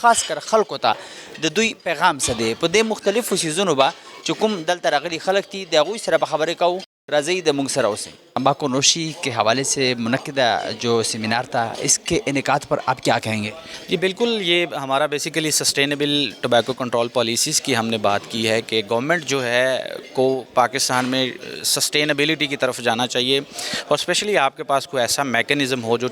خاص کر خلکو ته د دوی پیغام څه دی په دې مختلفو سیزونو به چې کوم دلته راغلي خلک دي د هغوی سره به خبرې کوو راځئ د موږ سره اوسئ تمباکو نوشی کے حوالے سے منعقدہ جو سیمینار تھا اس کے انعقاد پر آپ کیا کہیں گے؟ جی بالکل، یہ ہمارا basically sustainable tobacco control policies کی ہم نے بات کی ہے کہ گورنمنٹ جو ہے کو پاکستان میں سسٹینیبلٹی کی طرف جانا چاہیے اور اسپیشلی آپ کے پاس کوئی ایسا میکینزم ہو جو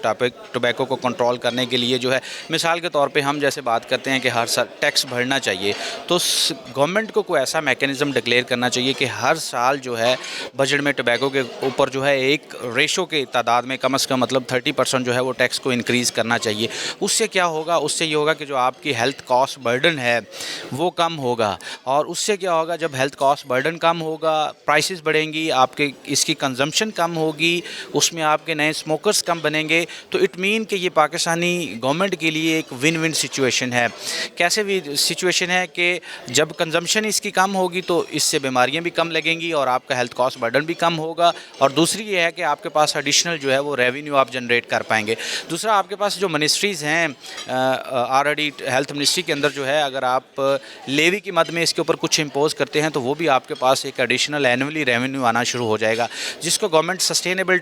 ٹوبیکو کو کنٹرول کرنے کے لیے جو ہے، مثال کے طور پہ ہم جیسے بات کرتے ہیں کہ ہر سال ٹیکس بڑھنا چاہیے، تو گورنمنٹ کو کوئی ایسا میکینزم ڈکلیئر کرنا چاہیے کہ ہر سال جو ہے بجٹ میں ٹوبیکو کے اوپر جو ہے ایک ریشو کے تعداد میں کم از کم مطلب 30% جو ہے وہ ٹیکس کو انکریز کرنا چاہیے۔ اس سے کیا ہوگا؟ اس سے یہ ہوگا کہ جو آپ کی ہیلتھ کاسٹ برڈن ہے وہ کم ہوگا، اور اس سے کیا ہوگا؟ جب ہیلتھ کاسٹ برڈن کم ہوگا، پرائسز بڑھیں گی، آپ کے اس کی کنزمپشن کم ہوگی، اس میں آپ کے نئے اسموکرز کم بنیں گے، تو اٹ مین کہ یہ پاکستانی گورنمنٹ کے لیے ایک ون ون سچویشن ہے۔ کیسے سچویشن ہے کہ جب کنزمپشن اس کی کم ہوگی تو اس سے بیماریاں بھی کم لگیں گی اور آپ کا ہیلتھ کاسٹ برڈن بھی کم ہوگا، اور دوسری یہ ہے کہ آپ کے پاس ایڈیشنل جو ہے وہ ریونیو آپ جنریٹ کر پائیں گے۔ دوسرا، آپ کے پاس جو منسٹریز ہیں آلریڈی ہیلتھ منسٹری کے اندر جو ہے، اگر آپ لیوی کی مد میں اس کے اوپر کچھ امپوز کرتے ہیں تو وہ بھی آپ کے پاس ایک ایڈیشنل اینولی ریونیو آنا شروع ہو جائے گا، جس کو گورنمنٹ سسٹینیبل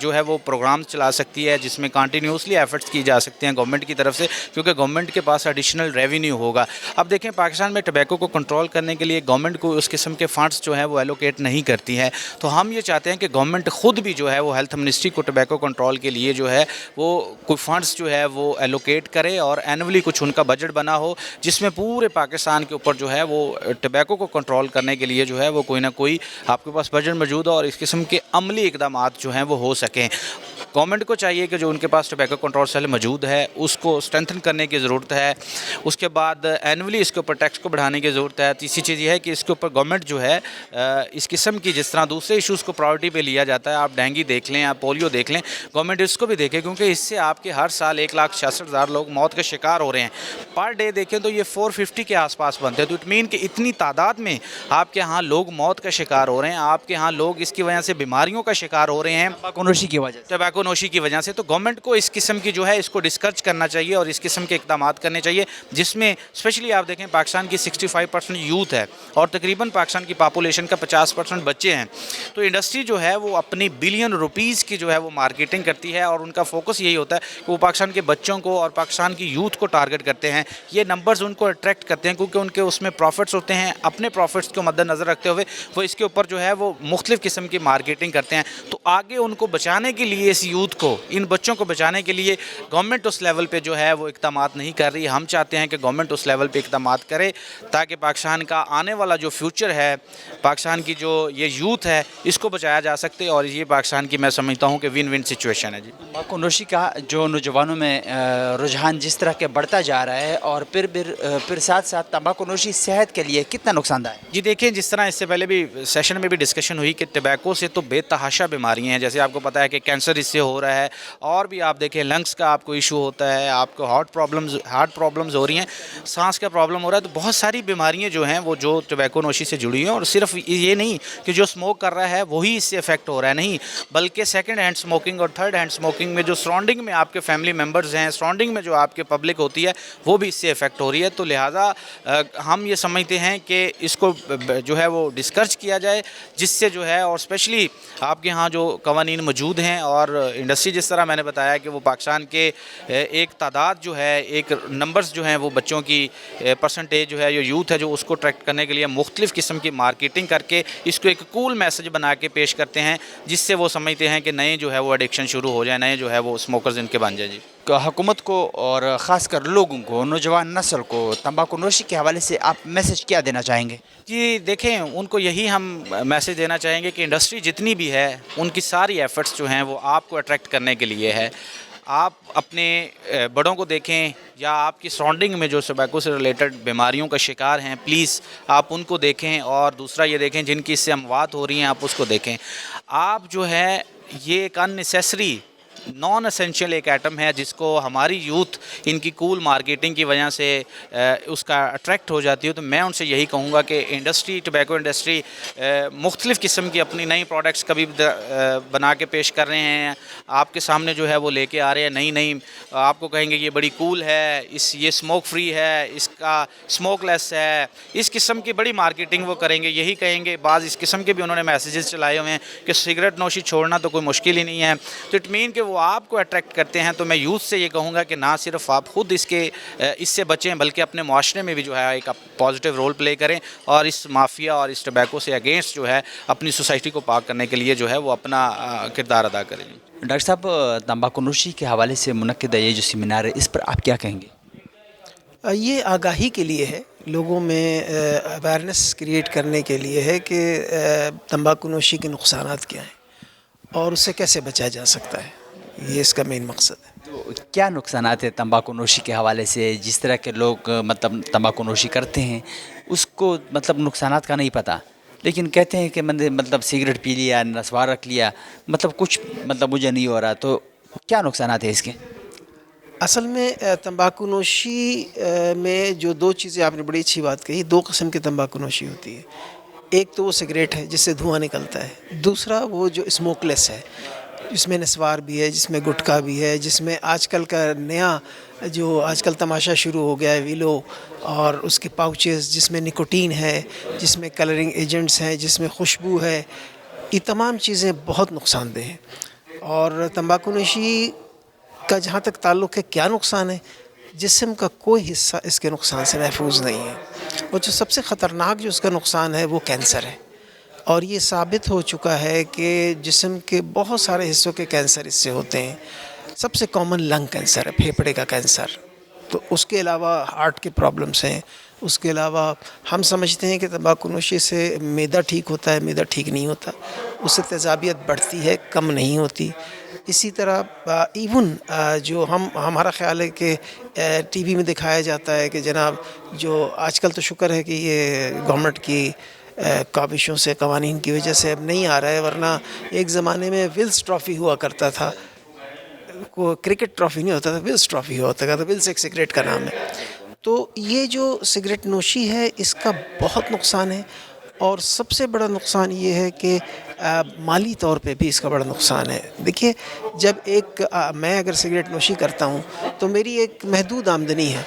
جو ہے وہ پروگرام چلا سکتی ہے، جس میں کنٹینیوسلی ایفرٹس کی جا سکتے ہیں گورنمنٹ کی طرف سے، کیونکہ گورنمنٹ کے پاس ایڈیشنل ریونیو ہوگا۔ اب دیکھیں، پاکستان میں ٹوبیکو کو کنٹرول کرنے کے لیے گورنمنٹ کو اس قسم کے فنڈس جو ہیں وہ ایلوکیٹ نہیں کرتی ہے، تو ہم یہ چاہتے ہیں کہ گورنمنٹ خود بھی جو ہے وہ ہیلتھ منسٹری کو ٹوبیکو کنٹرول کے لیے جو ہے وہ کوئی فنڈس جو ہے وہ ایلوکیٹ کرے اور اینولی کچھ ان کا بجٹ بنا ہو، جس میں پورے پاکستان کے اوپر جو ہے وہ ٹوبیکو کو کنٹرول کرنے کے لیے جو ہے وہ کوئی نہ کوئی آپ کے پاس بجٹ موجود ہو اور اس قسم کے عملی اقدامات جو ہیں وہ ہو سکیں۔ گورنمنٹ کو چاہیے کہ جو ان کے پاس ٹوبیکو کنٹرول سیل موجود ہے اس کو اسٹرینتھن کرنے کی ضرورت ہے، اس کے بعد اینولی اس کے اوپر ٹیکس کو بڑھانے کی ضرورت ہے۔ تیسری چیز یہ ہے کہ اس کے اوپر گورنمنٹ جو ہے اس قسم کی، جس طرح دوسرے ایشوز کو پرائورٹی پہ لیا جاتا ہے، آپ ڈینگی دیکھ لیں، آپ پولیو دیکھ لیں، گورنمنٹ اس کو بھی دیکھے، کیونکہ اس سے آپ کے ہر سال 1,66,000 لوگ موت کا شکار ہو رہے ہیں۔ پر ڈے دیکھیں تو یہ 450 کے آس پاس بنتے ہیں، تو اٹ مین کہ اتنی تعداد میں آپ کے ہاں لوگ موت کا شکار ہو رہے ہیں، آپ کے ہاں لوگ اس کی وجہ سے بیماریوں کا شکار ہو رہے ہیں ٹوبیکو نوشی کی وجہ سے۔ تو گورنمنٹ کو اس قسم کی جو ہے اس کو ڈسکرچ کرنا چاہیے اور اس قسم کے اقدامات کرنے چاہیے، جس میں اسپیشلی آپ دیکھیں پاکستان کی 65% یوتھ ہے اور تقریباً پاکستان کی پاپولیشن کا 50% بچے ہیں، تو انڈسٹری جو ہے وہ اپنی بلین روپیز کی جو ہے وہ مارکیٹنگ کرتی ہے اور ان کا فوکس یہی ہوتا ہے کہ وہ پاکستان کے بچوں کو اور پاکستان کی یوتھ کو ٹارگٹ کرتے ہیں۔ یہ نمبرز ان کو اٹریکٹ کرتے ہیں کیونکہ ان کے اس میں پروفٹس ہوتے ہیں، اپنے پروفٹس کو مد نظر رکھتے ہوئے وہ اس کے اوپر جو ہے وہ مختلف قسم کی مارکیٹنگ کرتے ہیں۔ تو آگے ان کو بچانے کے لیے، اس یوتھ کو، ان بچوں کو بچانے کے لیے گورنمنٹ اس لیول پہ جو ہے وہ اقدامات نہیں کر رہی۔ ہم چاہتے ہیں کہ گورنمنٹ اس لیول پہ اقدامات کرے تاکہ پاکستان کا آنے والا جو فیوچر ہے، پاکستان کی جو یہ یوتھ ہے، اس کو بچایا جا سکتے، اور یہ پاکستان کی میں سمجھتا ہوں کہ ون ون سچویشن ہے۔ جی، تمباکو نوشی کا جو نوجوانوں میں رجحان جس طرح کے بڑھتا جا رہا ہے اور پھر ساتھ ساتھ تمباکو نوشی صحت کے لیے کتنا نقصان دہ ہے؟ جی دیکھیں، جس طرح اس سے پہلے بھی سیشن میں بھی ڈسکشن ہوئی کہ ٹوبیکو سے تو بے تحاشا بیماریاں ہیں، جیسے آپ کو پتہ ہے کہ کینسر اس سے ہو رہا ہے، اور بھی آپ دیکھیں لنگس کا آپ کو ایشو ہوتا ہے، آپ کو ہارٹ پرابلمز ہو رہی ہیں، سانس کا پرابلم ہو رہا ہے، تو بہت ساری بیماریاں جو ہیں وہ جو ٹوبیکو نوشی سے جڑی ہیں، اور صرف یہ نہیں کہ جو اسموک کر رہا ہے وہی اس سے افیکٹ ہو رہا ہے، نہیں، بلکہ سیکنڈ ہینڈ اسموکنگ اور تھرڈ ہینڈ اسموکنگ میں جو سراؤنڈنگ میں آپ کے فیملی ممبرز ہیں، سراؤنڈنگ میں جو آپ کے پبلک ہوتی ہے، وہ بھی اس سے افیکٹ ہو رہی ہے۔ تو لہٰذا ہم یہ سمجھتے ہیں کہ اس کو جو ہے وہ ڈسکرچ کیا جائے، جس سے جو ہے، اور اسپیشلی آپ کے ہاں جو قوانین موجود ہیں اور انڈسٹری، جس طرح میں نے بتایا کہ وہ پاکستان کے ایک تعداد جو ہے، ایک نمبرز جو ہیں وہ بچوں کی پرسنٹیج جو ہے، جو یوتھ ہے، جو اس کو ٹریکٹ کرنے کے لیے مختلف قسم کی مارکیٹنگ کر کے اس کو ایک کول میسج بنا کے پیش کرتے ہیں، جس سے وہ سمجھتے ہیں کہ نئے جو ہے وہ ایڈکشن شروع ہو جائے، نئے جو ہے وہ اسموکرز ان کے بن جائیں۔ جی حکومت کو اور خاص کر لوگوں کو، نوجوان نسل کو تمباکو نوشی کے حوالے سے آپ میسج کیا دینا چاہیں گے؟ جی دیکھیں، ان کو یہی ہم میسج دینا چاہیں گے کہ انڈسٹری جتنی بھی ہے ان کی ساری ایفرٹس جو ہیں وہ آپ کو اٹریکٹ کرنے کے لیے ہے. آپ اپنے بڑوں کو دیکھیں یا آپ کی سراؤنڈنگ میں جو ٹبیکو سے ریلیٹڈ بیماریوں کا شکار ہیں، پلیز آپ ان کو دیکھیں. اور دوسرا یہ دیکھیں جن کی اس سے اموات ہو رہی ہیں، آپ اس کو دیکھیں. آپ جو ہے یہ ایک ان نیسیسری نان اسینشیل ایک ایٹم ہے جس کو ہماری یوتھ ان کی کول مارکیٹنگ کی وجہ سے اس کا اٹریکٹ ہو جاتی ہے. تو میں ان سے یہی کہوں گا کہ انڈسٹری، ٹبیکو انڈسٹری مختلف قسم کی اپنی نئی پروڈکٹس کبھی بنا کے پیش کر رہے ہیں. آپ کے سامنے جو ہے وہ لے کے آ رہے ہیں نئی آپ کو کہیں گے یہ بڑی کول ہے، یہ اسموک فری ہے، اس کا اسموک لیس ہے، اس قسم کی بڑی مارکیٹنگ وہ کریں گے. یہی کہیں گے، بعض اس قسم کے بھی انہوں نے میسیجز چلائے ہوئے ہیں کہ سگریٹ نوشی چھوڑنا تو کوئی مشکل ہی نہیں ہے. تو اٹ مین کہ وہ آپ کو اٹریکٹ کرتے ہیں. تو میں یوتھ سے یہ کہوں گا کہ نہ صرف آپ خود اس سے بچیں بلکہ اپنے معاشرے میں بھی جو ہے ایک پازیٹیو رول پلے کریں اور اس مافیا اور اس ٹبیکو سے اگینسٹ جو ہے اپنی سوسائٹی کو پاک کرنے کے لیے جو ہے وہ اپنا کردار ادا کریں. ڈاکٹر صاحب، تمباکو نوشی کے حوالے سے منعقدہ یہ جو سیمینار ہے اس پر آپ کیا کہیں گے؟ یہ آگاہی کے لیے ہے، لوگوں میں اویئرنیس کریٹ کرنے کے لیے ہے کہ تمباکو نوشی کے نقصانات کیا ہیں اور اسے کیسے بچا جا سکتا ہے. یہ اس کا مین مقصد ہے. تو کیا نقصانات ہیں تمباکو نوشی کے حوالے سے؟ جس طرح کے لوگ مطلب تمباکو نوشی کرتے ہیں اس کو مطلب نقصانات کا نہیں پتہ، لیکن کہتے ہیں کہ مطلب سگریٹ پی لیا، نسوار رکھ لیا، مطلب کچھ مطلب مجھے نہیں ہو رہا. تو کیا نقصانات ہیں اس کے؟ اصل میں تمباکو نوشی میں جو دو چیزیں آپ نے بڑی اچھی بات کہی، دو قسم کی تمباکو نوشی ہوتی ہے. ایک تو وہ سگریٹ ہے جس سے دھواں نکلتا ہے، دوسرا وہ جو اسموک لیس ہے جس میں نسوار بھی ہے، جس میں گٹکا بھی ہے، جس میں آج کل کا نیا جو آج کل تماشا شروع ہو گیا ہے ویلو اور اس کے پاؤچز جس میں نکوٹین ہے، جس میں کلرنگ ایجنٹس ہیں، جس میں خوشبو ہے. یہ تمام چیزیں بہت نقصان دہ ہیں. اور تمباکو نوشی کا جہاں تک تعلق ہے کیا نقصان ہے، جسم کا کوئی حصہ اس کے نقصان سے محفوظ نہیں ہے. اور جو سب سے خطرناک جو اس کا نقصان ہے وہ کینسر ہے. اور یہ ثابت ہو چکا ہے کہ جسم کے بہت سارے حصوں کے کینسر اس سے ہوتے ہیں. سب سے کامن لنگ کینسر ہے، پھیپھڑے کا کینسر. تو اس کے علاوہ ہارٹ کے پرابلمس ہیں. اس کے علاوہ ہم سمجھتے ہیں کہ تمباکو نوشی سے معدہ ٹھیک ہوتا ہے، معدہ ٹھیک نہیں ہوتا. اس سے تیزابیت بڑھتی ہے، کم نہیں ہوتی. اسی طرح ایون جو ہمارا خیال ہے کہ ٹی وی میں دکھایا جاتا ہے کہ جناب جو آج کل تو شکر ہے کہ یہ گورنمنٹ کی کاوشوں سے، قوانین کی وجہ سے اب نہیں آ رہا ہے، ورنہ ایک زمانے میں ولز ٹرافی ہوا کرتا تھا. کو کرکٹ ٹرافی نہیں ہوتا تھا، ولز ٹرافی ہوا ہوتا تھا. ولز ایک سگریٹ کا نام ہے. تو یہ جو سگریٹ نوشی ہے اس کا بہت نقصان ہے. اور سب سے بڑا نقصان یہ ہے کہ مالی طور پہ بھی اس کا بڑا نقصان ہے. دیکھیے، جب میں اگر سگریٹ نوشی کرتا ہوں تو میری ایک محدود آمدنی ہے.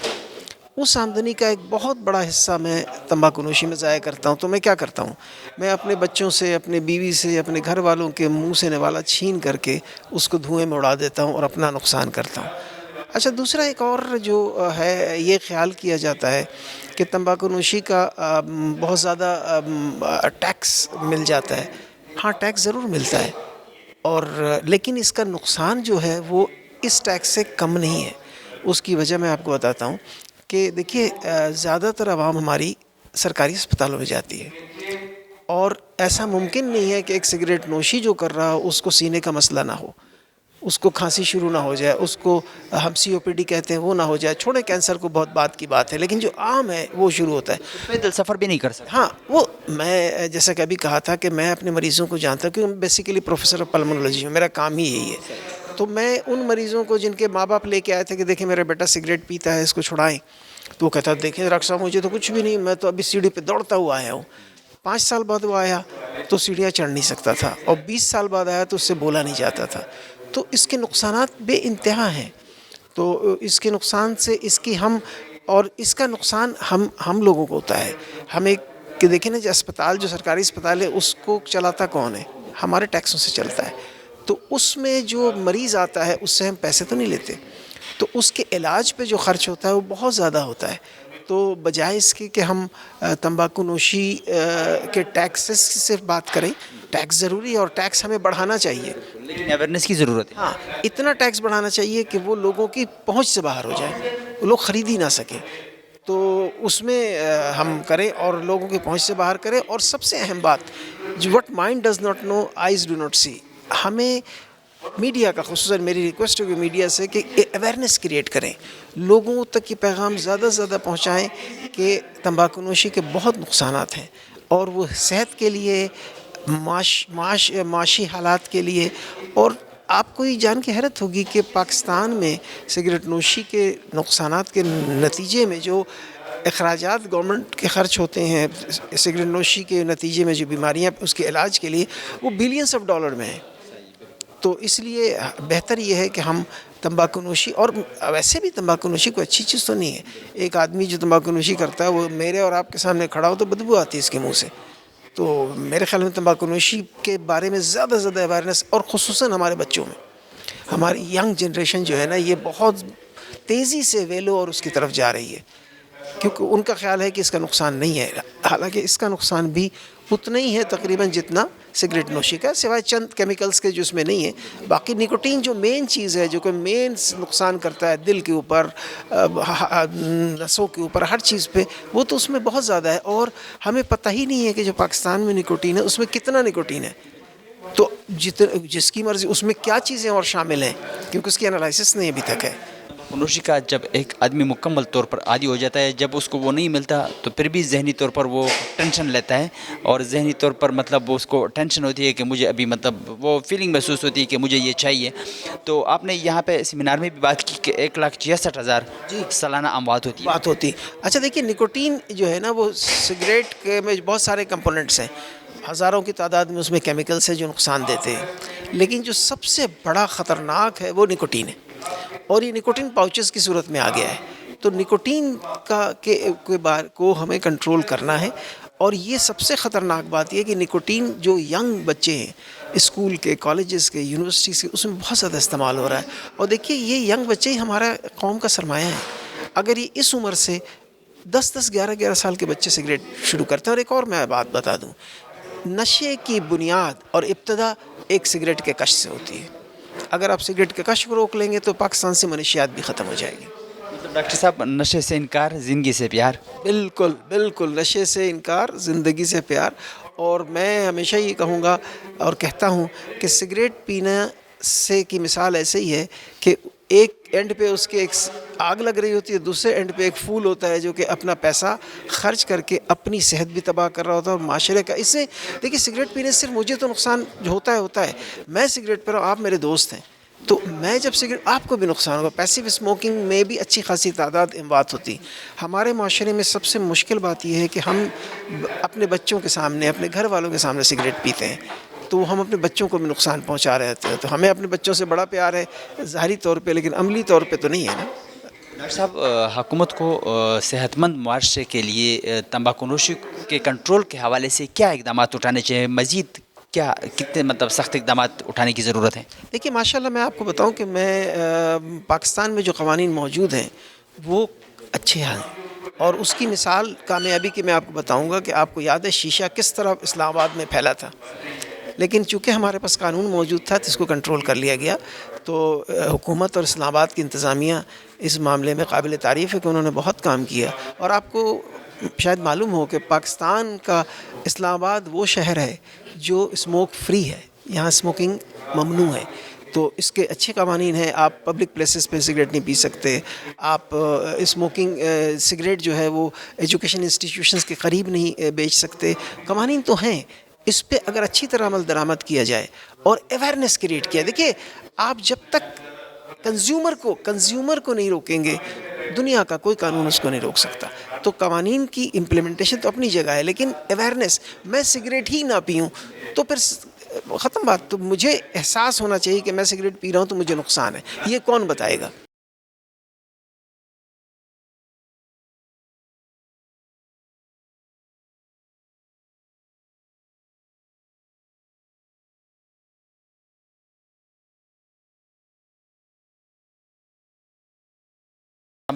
اس آمدنی کا ایک بہت بڑا حصہ میں تمباکو نوشی میں ضائع کرتا ہوں. تو میں کیا کرتا ہوں، میں اپنے بچوں سے، اپنے بیوی سے، اپنے گھر والوں کے منہ سے نوالا چھین کر کے اس کو دھوئیں میں اڑا دیتا ہوں اور اپنا نقصان کرتا ہوں. اچھا، دوسرا ایک اور جو ہے، یہ خیال کیا جاتا ہے کہ تمباکو نوشی کا بہت زیادہ ٹیکس مل جاتا ہے. ہاں، ٹیکس ضرور ملتا ہے، اور لیکن اس کا نقصان جو ہے وہ اس ٹیکس سے کم نہیں ہے. اس کی وجہ میں آپ کو بتاتا ہوں کہ دیکھیے، زیادہ تر عوام ہماری سرکاری اسپتالوں میں جاتی ہے، اور ایسا ممکن نہیں ہے کہ ایک سگریٹ نوشی جو کر رہا ہو اس کو سینے کا مسئلہ نہ ہو، اس کو کھانسی شروع نہ ہو جائے، اس کو ہم COPD کہتے ہیں وہ نہ ہو جائے. چھوڑے کینسر کو، بہت بات کی بات ہے، لیکن جو عام ہے وہ شروع ہوتا ہے. پیدل سفر بھی نہیں کر سکتے. ہاں، وہ میں جیسا کہ ابھی کہا تھا کہ میں اپنے مریضوں کو جانتا ہوں کہ میں بیسیکلی پروفیسر آف پلمونالوجی ہوں، میرا کام ہی یہی ہے. تو میں ان مریضوں کو جن کے ماں باپ لے کے آئے تھے کہ دیکھیں میرا بیٹا سگریٹ پیتا ہے، اس کو چھڑائیں، تو وہ کہتا ہے دیکھیں ڈاکٹر صاحب مجھے تو کچھ بھی نہیں، میں تو ابھی سیڑھی پہ دوڑتا ہوا آیا ہوں. 5 سال بعد وہ آیا تو سیڑھیاں چڑھ نہیں سکتا تھا، اور 20 سال بعد آیا تو اس سے بولا نہیں جاتا تھا. تو اس کے نقصانات بے انتہا ہیں. تو اس کے نقصان سے اور اس کا نقصان ہم لوگوں کو ہوتا ہے. ہم ایک کہ دیکھیں نا، جو اسپتال، جو سرکاری اسپتال ہے اس کو چلاتا کون ہے؟ ہمارے ٹیکسوں سے چلتا ہے. تو اس میں جو مریض آتا ہے اس سے ہم پیسے تو نہیں لیتے، تو اس کے علاج پہ جو خرچ ہوتا ہے وہ بہت زیادہ ہوتا ہے. تو بجائے اس کے کہ ہم تمباکو نوشی کے ٹیکسز کی صرف بات کریں، ٹیکس ضروری ہے اور ٹیکس ہمیں بڑھانا چاہیے، لیکن اویئرنیس کی ضرورت ہے. ہاں اتنا ٹیکس بڑھانا چاہیے کہ وہ لوگوں کی پہنچ سے باہر ہو جائے، وہ لوگ خرید ہی نہ سکیں. تو اس میں ہم کریں اور لوگوں کی پہنچ سے باہر کریں. اور سب سے اہم بات، what mind does not know eyes do not see, ہمیں میڈیا کا، خصوصاً میری ریکویسٹ ہوگی میڈیا سے کہ اویئرنیس کریٹ کریں، لوگوں تک یہ پیغام زیادہ سے زیادہ پہنچائیں کہ تمباکو نوشی کے بہت نقصانات ہیں اور وہ صحت کے لیے، معاشی حالات کے لیے. اور آپ کو یہ جان کے حیرت ہوگی کہ پاکستان میں سگریٹ نوشی کے نقصانات کے نتیجے میں جو اخراجات گورنمنٹ کے خرچ ہوتے ہیں سگریٹ نوشی کے نتیجے میں، جو بیماریاں اس کے علاج کے لیے، وہ بلینس آف ڈالر میں ہیں. تو اس لیے بہتر یہ ہے کہ ہم تمباکو نوشی، اور ویسے بھی تمباکو نوشی کوئی اچھی چیز تو نہیں ہے. ایک آدمی جو تمباکو نوشی کرتا ہے وہ میرے اور آپ کے سامنے کھڑا ہو تو بدبو آتی ہے اس کے منہ سے. تو میرے خیال میں تمباکو نوشی کے بارے میں زیادہ سے زیادہ اویئرنیس، اور خصوصاً ہمارے بچوں میں، ہماری ینگ جنریشن جو ہے نا، یہ بہت تیزی سے ویلو اور اس کی طرف جا رہی ہے، کیونکہ ان کا خیال ہے کہ اس کا نقصان نہیں ہے. حالانکہ اس کا نقصان بھی اتنا ہی ہے تقریباً جتنا سگریٹ نوشی کا، سوائے چند کیمیکلز کے جو اس میں نہیں ہیں. باقی نکوٹین جو مین چیز ہے، جو کہ مین نقصان کرتا ہے دل کے اوپر، نسوں کے اوپر، ہر چیز پہ، وہ تو اس میں بہت زیادہ ہے. اور ہمیں پتہ ہی نہیں ہے کہ جو پاکستان میں نکوٹین ہے اس میں کتنا نکوٹین ہے. تو جس کی مرضی اس میں کیا چیزیں اور شامل ہیں، کیونکہ اس کی انالائسس نہیں ابھی تک ہے. نوشی کا جب ایک آدمی مکمل طور پر عادی ہو جاتا ہے، جب اس کو وہ نہیں ملتا تو پھر بھی ذہنی طور پر وہ ٹینشن لیتا ہے، اور ذہنی طور پر مطلب اس کو ٹینشن ہوتی ہے کہ مجھے ابھی مطلب وہ فیلنگ محسوس ہوتی ہے کہ مجھے یہ چاہیے. تو آپ نے یہاں پہ سیمینار میں بھی بات کی کہ 1,66,000 سالانہ اموات ہوتی ہے. بات ہوتی. اچھا دیکھیے، نکوٹین جو ہے نا، وہ سگریٹ کے میں بہت سارے کمپوننٹس ہیں، ہزاروں کی تعداد میں اس میں کیمیکلس ہیں جو نقصان دیتے ہیں، لیکن جو سب سے بڑا خطرناک ہے وہ نکوٹین ہے، اور یہ نکوٹین پاؤچز کی صورت میں آ گیا ہے. تو نکوٹین کے بار کو ہمیں کنٹرول کرنا ہے. اور یہ سب سے خطرناک بات یہ ہے کہ نکوٹین جو ینگ بچے ہیں، اسکول کے، کالجز کے، یونیورسٹیز کے، اس میں بہت زیادہ استعمال ہو رہا ہے. اور دیکھیے، یہ ینگ بچے ہی ہمارا قوم کا سرمایہ ہے. اگر یہ اس عمر سے 10-11 سال کے بچے سگریٹ شروع کرتے ہیں. اور ایک اور میں بات بتا دوں، نشے کی بنیاد اور ابتدا ایک سگریٹ کے کش سے ہوتی ہے. اگر آپ سگریٹ کے کش کو روک لیں گے تو پاکستان سے منشیات بھی ختم ہو جائے گی. مطلب ڈاکٹر صاحب، نشے سے انکار، زندگی سے پیار. بالکل بالکل، نشے سے انکار، زندگی سے پیار. اور میں ہمیشہ یہ کہوں گا اور کہتا ہوں کہ سگریٹ پینا سے کی مثال ایسے ہی ہے کہ ایک اینڈ پہ اس کے ایک آگ لگ رہی ہوتی ہے، دوسرے اینڈ پہ ایک پھول ہوتا ہے جو کہ اپنا پیسہ خرچ کر کے اپنی صحت بھی تباہ کر رہا ہوتا ہے اور معاشرے کا. اس سے دیکھیے، سگریٹ پینے سے صرف مجھے تو نقصان جو ہوتا ہے. میں سگریٹ پی رہا ہوں، آپ میرے دوست ہیں، تو میں جب سگریٹ، آپ کو بھی نقصان ہوگا. پیسیو اسموکنگ میں بھی اچھی خاصی تعداد اموات ہوتی. ہمارے معاشرے میں سب سے مشکل بات یہ ہے کہ ہم اپنے بچوں کے سامنے، اپنے گھر والوں کے سامنے سگریٹ پیتے ہیں، تو ہم اپنے بچوں کو بھی نقصان پہنچا رہے ہوتے ہیں. تو ہمیں اپنے بچوں سے بڑا پیار ہے ظاہری طور پہ، لیکن عملی طور پہ تو نہیں ہے نا. ڈاکٹر صاحب، حکومت کو صحت مند معاشرے کے لیے تمباکو نوشی کے کنٹرول کے حوالے سے کیا اقدامات اٹھانے چاہیے؟ مزید کیا، کتنے مطلب سخت اقدامات اٹھانے کی ضرورت ہے؟ دیکھیے، ماشاءاللہ میں آپ کو بتاؤں کہ میں پاکستان میں جو قوانین موجود ہیں وہ اچھے ہیں. اور اس کی مثال کامیابی کی میں آپ کو بتاؤں گا کہ آپ کو یاد ہے شیشہ کس طرح اسلام آباد میں پھیلا تھا، لیکن چونکہ ہمارے پاس قانون موجود تھا تو اس کو کنٹرول کر لیا گیا. تو حکومت اور اسلام آباد کی انتظامیہ اس معاملے میں قابل تعریف ہے کہ انہوں نے بہت کام کیا. اور آپ کو شاید معلوم ہو کہ پاکستان کا اسلام آباد وہ شہر ہے جو اسموک فری ہے، یہاں اسموکنگ ممنوع ہے. تو اس کے اچھے قوانین ہیں. آپ پبلک پلیسز پہ سگریٹ نہیں پی سکتے، آپ اسموکنگ سگریٹ جو ہے وہ ایجوکیشن انسٹیٹیوشنز کے قریب نہیں بیچ سکتے. قوانین تو ہیں، اس پہ اگر اچھی طرح عمل درآمد کیا جائے اور اویئرنیس کریٹ کیا. دیکھیے، آپ جب تک کنزیومر کو نہیں روکیں گے، دنیا کا کوئی قانون اس کو نہیں روک سکتا. تو قوانین کی امپلیمنٹیشن تو اپنی جگہ ہے، لیکن اویئرنیس، میں سگریٹ ہی نہ پیوں تو پھر ختم بات. تو مجھے احساس ہونا چاہیے کہ میں سگریٹ پی رہا ہوں تو مجھے نقصان ہے. یہ کون بتائے گا؟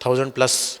1000+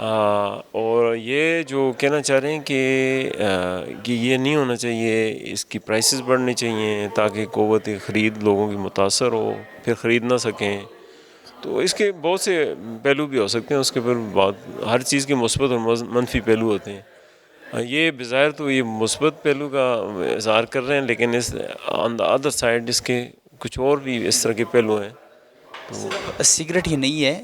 اور یہ جو کہنا چاہ رہے ہیں کہ یہ نہیں ہونا چاہیے، اس کی پرائسز بڑھنی چاہیے تاکہ قوت خرید لوگوں کی متاثر ہو، پھر خرید نہ سکیں. تو اس کے بہت سے پہلو بھی ہو سکتے ہیں، اس کے پر بات، ہر چیز کے مثبت اور منفی پہلو ہوتے ہیں. یہ بظاہر تو یہ مثبت پہلو کا اظہار کر رہے ہیں، لیکن اس آن دا ادر سائڈ اس کے کچھ اور بھی اس طرح کے پہلو ہیں. سگریٹ ہی نہیں ہے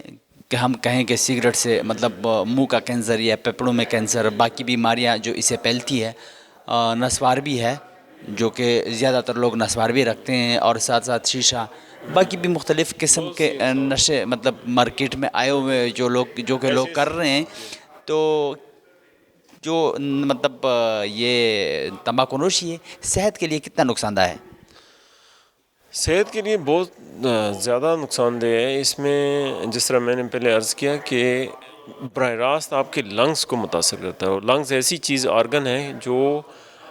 کہ ہم کہیں کہ سگریٹ سے مطلب منہ کا کینسر یا پھیپھڑوں میں کینسر، باقی بیماریاں جو اسے پھیلتی ہے. نسوار بھی ہے، جو کہ زیادہ تر لوگ نسوار بھی رکھتے ہیں، اور ساتھ ساتھ شیشہ، باقی بھی مختلف قسم کے نشے مطلب مارکیٹ میں آئے ہوئے جو کہ لوگ کر رہے ہیں. تو جو مطلب یہ تمباکو نوشی ہے صحت کے لیے کتنا نقصان دہ ہے؟ صحت کے لیے بہت زیادہ نقصان دہ ہے. اس میں جس طرح میں نے پہلے عرض کیا کہ براہ راست آپ کے لنگس کو متاثر کرتا ہے، اور لنگس ایسی چیز آرگن ہے جو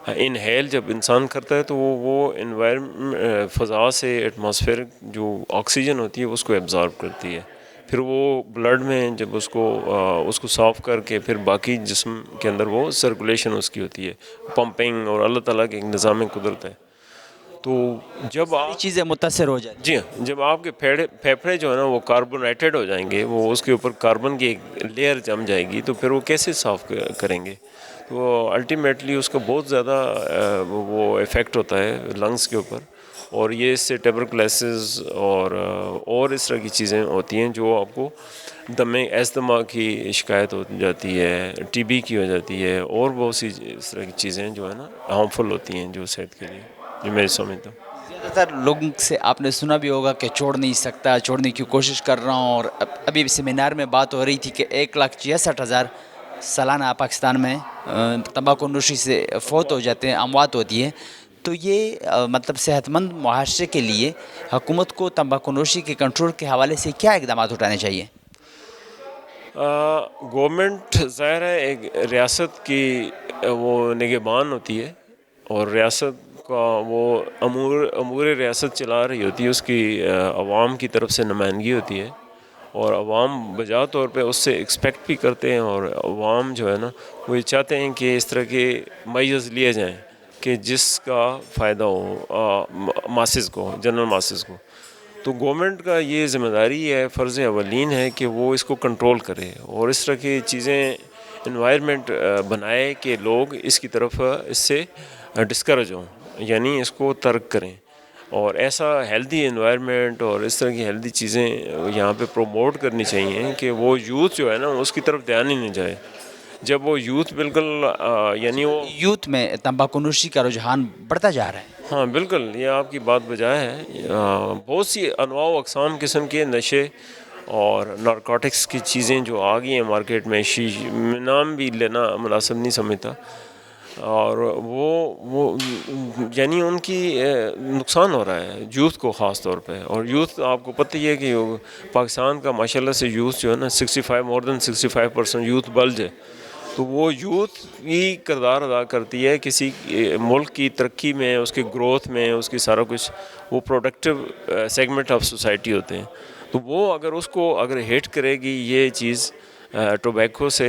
انہیل جب انسان کرتا ہے تو وہ فضا سے ایٹماسفیئر جو آکسیجن ہوتی ہے اس کو ایبزارب کرتی ہے، پھر وہ بلڈ میں جب اس کو صاف کر کے پھر باقی جسم کے اندر وہ سرکولیشن اس کی ہوتی ہے، پمپنگ، اور اللہ تعالیٰ کے ایک نظام قدرت ہے. تو جب آپ چیزیں متاثر ہو جائیں، جی ہاں، جب آپ کے پھیپھڑے جو ہے نا وہ کاربونیٹڈ ہو جائیں گے، وہ اس کے اوپر کاربن کی ایک لیئر جم جائے گی، تو پھر وہ کیسے صاف کریں گے؟ تو الٹیمیٹلی اس کا بہت زیادہ وہ ایفیکٹ ہوتا ہے لنگس کے اوپر، اور یہ اس سے ٹیبرکلوسس اور اس طرح کی چیزیں ہوتی ہیں جو آپ کو ایستما کی شکایت ہو جاتی ہے، ٹی بی کی ہو جاتی ہے، اور بہت سی اس طرح کی چیزیں جو ہے نا ہارمفل ہوتی ہیں جو صحت کے لیے، جو میں سمجھتا ہوں. زیادہ تر لوگوں سے آپ نے سنا بھی ہوگا کہ چھوڑنے کی کوشش کر رہا ہوں. اور ابھی سیمینار میں بات ہو رہی تھی کہ 1,66,000 سالانہ پاکستان میں تمباکو نوشی سے فوت ہو جاتے ہیں، اموات ہوتی ہے. تو یہ مطلب صحت مند معاشرے کے لیے حکومت کو تمباکو نوشی کے کنٹرول کے حوالے سے کیا اقدامات اٹھانے چاہیے؟ گورنمنٹ ظاہر ہے ایک ریاست کی وہ نگہبان ہوتی ہے، اور ریاست کا وہ امور ریاست چلا رہی ہوتی ہے، اس کی عوام کی طرف سے نمائندگی ہوتی ہے، اور عوام بجا طور پہ اس سے ایکسپیکٹ بھی کرتے ہیں، اور عوام جو ہے نا وہ یہ چاہتے ہیں کہ اس طرح کے میجرز لیے جائیں کہ جس کا فائدہ ہو ماسز کو، جنرل ماسز کو. تو گورنمنٹ کا یہ ذمہ داری ہے، فرض اولین ہے کہ وہ اس کو کنٹرول کرے، اور اس طرح کی چیزیں انوائرمنٹ بنائے کہ لوگ اس کی طرف اس سے ڈسکریج ہوں، یعنی اس کو ترک کریں. اور ایسا ہیلدی انوائرمنٹ اور اس طرح کی ہیلدی چیزیں یہاں پہ پروموٹ کرنی چاہیے کہ وہ یوتھ جو ہے نا اس کی طرف دھیان ہی نہیں جائے. جب وہ یوتھ بالکل یعنی وہ یوتھ میں تمباکو نوشی کا رجحان بڑھتا جا رہا ہے. ہاں بالکل، یہ آپ کی بات بجائے ہے. بہت سی انواع و اقسام قسم کے نشے اور نارکوٹکس کی چیزیں جو آ گئی ہیں مارکیٹ میں، نام بھی لینا مناسب نہیں سمجھتا، اور وہ یعنی ان کی نقصان ہو رہا ہے یوتھ کو خاص طور پہ. اور یوتھ آپ کو پتہ ہی ہے کہ پاکستان کا ماشاءاللہ سے یوتھ جو ہے نا 65% یوتھ بلج ہے. تو وہ یوتھ ہی کردار ادا کرتی ہے کسی ملک کی ترقی میں، اس کی گروتھ میں، اس کی سارا کچھ، وہ پروڈکٹیو سیگمنٹ آف سوسائٹی ہوتے ہیں. تو وہ اگر ہیٹ کرے گی یہ چیز ٹوبیکو سے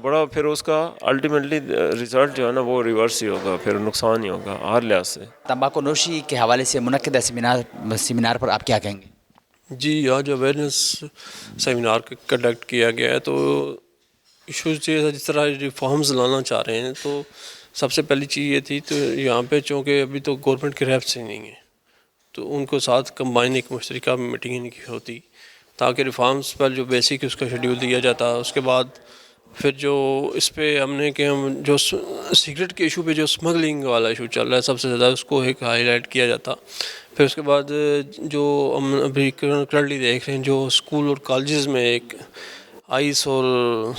بڑا، پھر اس کا الٹیمیٹلی رزلٹ جو ہے نا وہ ریورس ہی ہوگا، پھر نقصان ہی ہوگا ہر لحاظ سے. تمباکو نوشی کے حوالے سے منعقدہ سیمینار پر آپ کیا کہیں گے؟ جی، آج اویئرنیس سیمینار کنڈکٹ کیا گیا ہے. تو ایشوز جس طرح ریفارمز لانا چاہ رہے ہیں، تو سب سے پہلی چیز یہ تھی، تو یہاں پہ چونکہ ابھی تو گورنمنٹ کے ریپس ہی نہیں ہیں، تو ان کو ساتھ کمبائن ایک مشترکہ میٹنگ ان کی ہوتی، تاکہ ریفارمز پر جو بیسک اس کا شیڈیول دیا جاتا. اس کے بعد پھر جو اس پہ ہم نے کہ ہم جو سگریٹ کے ایشو پہ جو اسمگلنگ والا ایشو چل رہا ہے سب سے زیادہ، اس کو ایک ہائی لائٹ کیا جاتا. پھر اس کے بعد جو ہم ابھی کرنٹلی دیکھ رہے ہیں، جو اسکول اور کالجز میں ایک آئس اور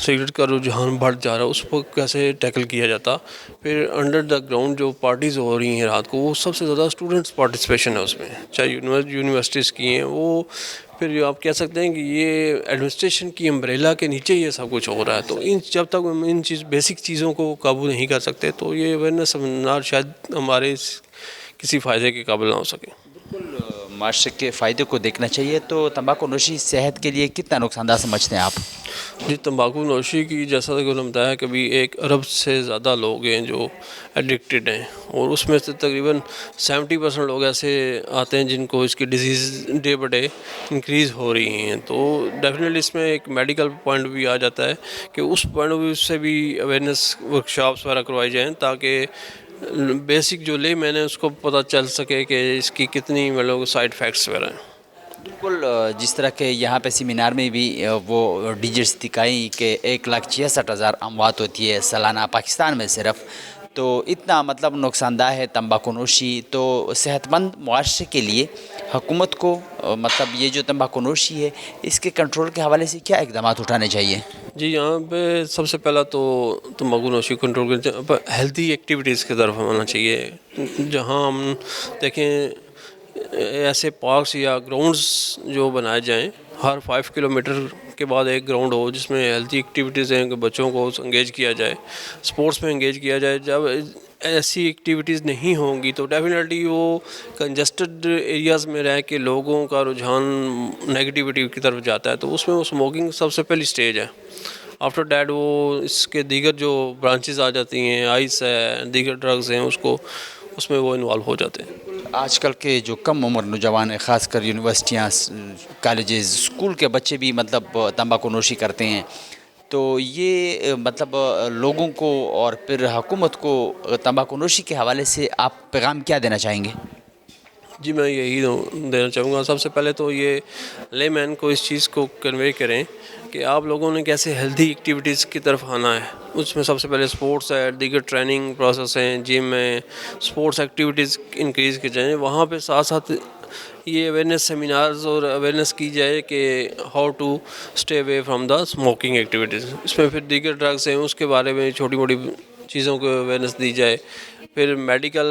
سگریٹ کا رجحان بڑھ جا رہا ہے، اس کو کیسے ٹیکل کیا جاتا. پھر انڈر دا گراؤنڈ جو پارٹیز ہو رہی ہیں رات کو، وہ سب سے زیادہ اسٹوڈنٹس پارٹیسپیشن ہے اس میں، چاہے یونیورسٹیز کی ہیں وہ. پھر جو آپ کہہ سکتے ہیں کہ یہ ایڈمنسٹریشن کی امبریلا کے نیچے یہ سب کچھ ہو رہا ہے. تو جب تک ہم ان بیسک چیزوں کو قابو نہیں کر سکتے، تو یہ اویئرنیس سیمینار شاید ہمارے کسی فائدے کے قابل نہ ہو سکے. بالکل، معاشرے کے فائدے کو دیکھنا چاہیے. تو تمباکو نوشی صحت کے لیے کتنا نقصان دہ سمجھتے ہیں آپ؟ جی تمباکو نوشی کی جیسا کہ انہوں نے بتایا کہ ابھی 1 ارب سے زیادہ لوگ ہیں جو ایڈکٹڈ ہیں، اور اس میں سے تقریباً 70% لوگ ایسے آتے ہیں جن کو اس کی disease day by day increase ہو رہی ہیں. تو ڈیفینیٹلی اس میں ایک میڈیکل پوائنٹ بھی آ جاتا ہے کہ اس پوائنٹ آف ویو سے بھی اویئرنیس ورکشاپس وغیرہ کروائی جائیں تاکہ بیسک جو لے میں نے اس کو پتہ چل سکے کہ اس کی کتنی مطلب سائڈ افیکٹس وغیرہ ہیں. بالکل جس طرح کہ یہاں پہ سیمینار میں بھی وہ ڈیجٹس دکھائیں کہ 1,66,000 اموات ہوتی ہے سالانہ پاکستان میں صرف، تو اتنا مطلب نقصان دہ ہے تمباکو نوشی. تو صحت مند معاشرے کے لیے حکومت کو مطلب یہ جو تمباکو نوشی ہے اس کے کنٹرول کے حوالے سے کیا اقدامات اٹھانے چاہیے؟ جی یہاں پہ سب سے پہلا تو تمباکو نوشی کنٹرول کرنا ہیلتھی ایکٹیویٹیز کی طرف ہونا چاہیے. جہاں ہم دیکھیں ایسے پارکس یا گراؤنڈز جو بنائے جائیں، ہر 5 کلومیٹر کے بعد ایک گراؤنڈ ہو جس میں ہیلتھی ایکٹیویٹیز ہیں کہ بچوں کو انگیج کیا جائے، سپورٹس میں انگیج کیا جائے. جب ایسی ایکٹیویٹیز نہیں ہوں گی تو ڈیفینیٹلی وہ کنجسٹڈ ایریاز میں رہ کے لوگوں کا رجحان نیگیٹیوٹی کی طرف جاتا ہے. تو اس میں وہ اسموکنگ سب سے پہلی سٹیج ہے. آفٹر دیٹ وہ اس کے دیگر جو برانچز آ جاتی ہیں، آئس ہے، دیگر ڈرگز ہیں، اس میں وہ انوالو ہو جاتے ہیں. آج کل کے جو کم عمر نوجوان ہیں، خاص کر یونیورسٹیاں، کالجز، اسکول کے بچے بھی مطلب تمباکو نوشی کرتے ہیں، تو یہ مطلب لوگوں کو اور پھر حکومت کو تمباکو نوشی کے حوالے سے آپ پیغام کیا دینا چاہیں گے؟ جی میں یہی دینا چاہوں گا، سب سے پہلے تو یہ لے مین کو اس چیز کو کنوے کریں کہ آپ لوگوں نے کیسے ہیلتھی ایکٹیویٹیز کی طرف آنا ہے. اس میں سب سے پہلے سپورٹس ہے، دیگر ٹریننگ پروسیس ہیں، جم میں سپورٹس ایکٹیویٹیز انکریز کی جائیں. وہاں پہ ساتھ ساتھ یہ اویئرنیس سیمینارز اور اویئرنیس کی جائے کہ how to stay away from the smoking activities. اس میں پھر دیگر ڈرگس ہیں اس کے بارے میں چھوٹی موٹی چیزوں کو اویئرنیس دی جائے. پھر میڈیکل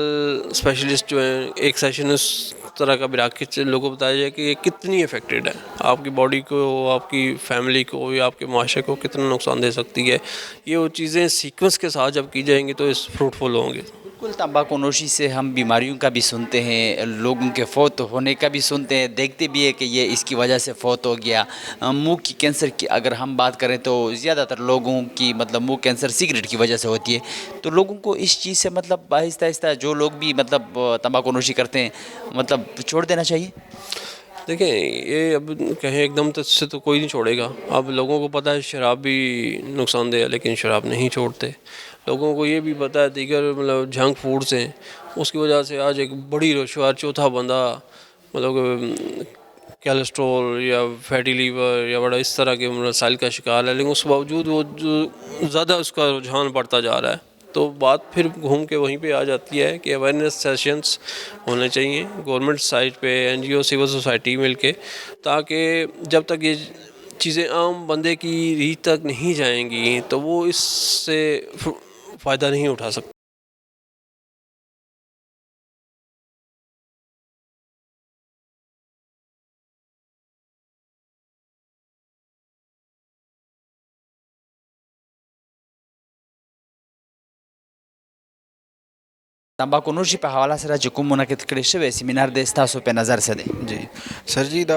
اسپیشلسٹ جو ہیں ایک سیشن اس طرح کا بھی رکھ کے لوگوں کو بتایا جائے کہ یہ کتنی افیکٹڈ ہے، آپ کی باڈی کو، آپ کی فیملی کو یا آپ کے معاشرے کو کتنا نقصان دے سکتی ہے. یہ وہ چیزیں سیکوینس کے ساتھ جب کی جائیں گی تو اس فروٹفل ہوں گے. بالکل تمباکو نوشی سے ہم بیماریوں کا بھی سنتے ہیں، لوگوں کے فوت ہونے کا بھی سنتے ہیں، دیکھتے بھی ہے کہ یہ اس کی وجہ سے فوت ہو گیا. منہ کی کینسر کی اگر ہم بات کریں تو زیادہ تر لوگوں کی مطلب منہ کینسر سگریٹ کی وجہ سے ہوتی ہے. تو لوگوں کو اس چیز سے مطلب آہستہ آہستہ جو لوگ بھی مطلب تمباکو نوشی کرتے ہیں مطلب چھوڑ دینا چاہیے. دیکھیں یہ اب کہیں ایک دم سے تو کوئی نہیں چھوڑے گا. اب لوگوں کو پتہ ہے شراب بھی نقصان دہ ہے لیکن شراب نہیں چھوڑتے. لوگوں کو یہ بھی پتہ ہے دیگر مطلب جنک فوڈس ہیں، اس کی وجہ سے آج ایک بڑی رشوار چوتھا بندہ مطلب کیلسٹرول یا فیٹی لیور یا بڑا اس طرح کے مسائل کا شکار ہے، لیکن اس کے باوجود وہ جو زیادہ اس کا رجحان بڑھتا جا رہا ہے. تو بات پھر گھوم کے وہیں پہ آ جاتی ہے کہ اویئرنیس سیشنز ہونے چاہیے گورنمنٹ سائٹ پہ، این جی او، سول سوسائٹی مل کے، تاکہ جب تک یہ چیزیں عام بندے کی ریچ تک نہیں جائیں گی تو وہ اس سے فائدہ نہیں اٹھا سکتا. تمباکو نوشي په حواله سره چې کوم منعقد کړی شوی سیمینار دی ستاسو په نظر څه دی؟ جی سر جی دا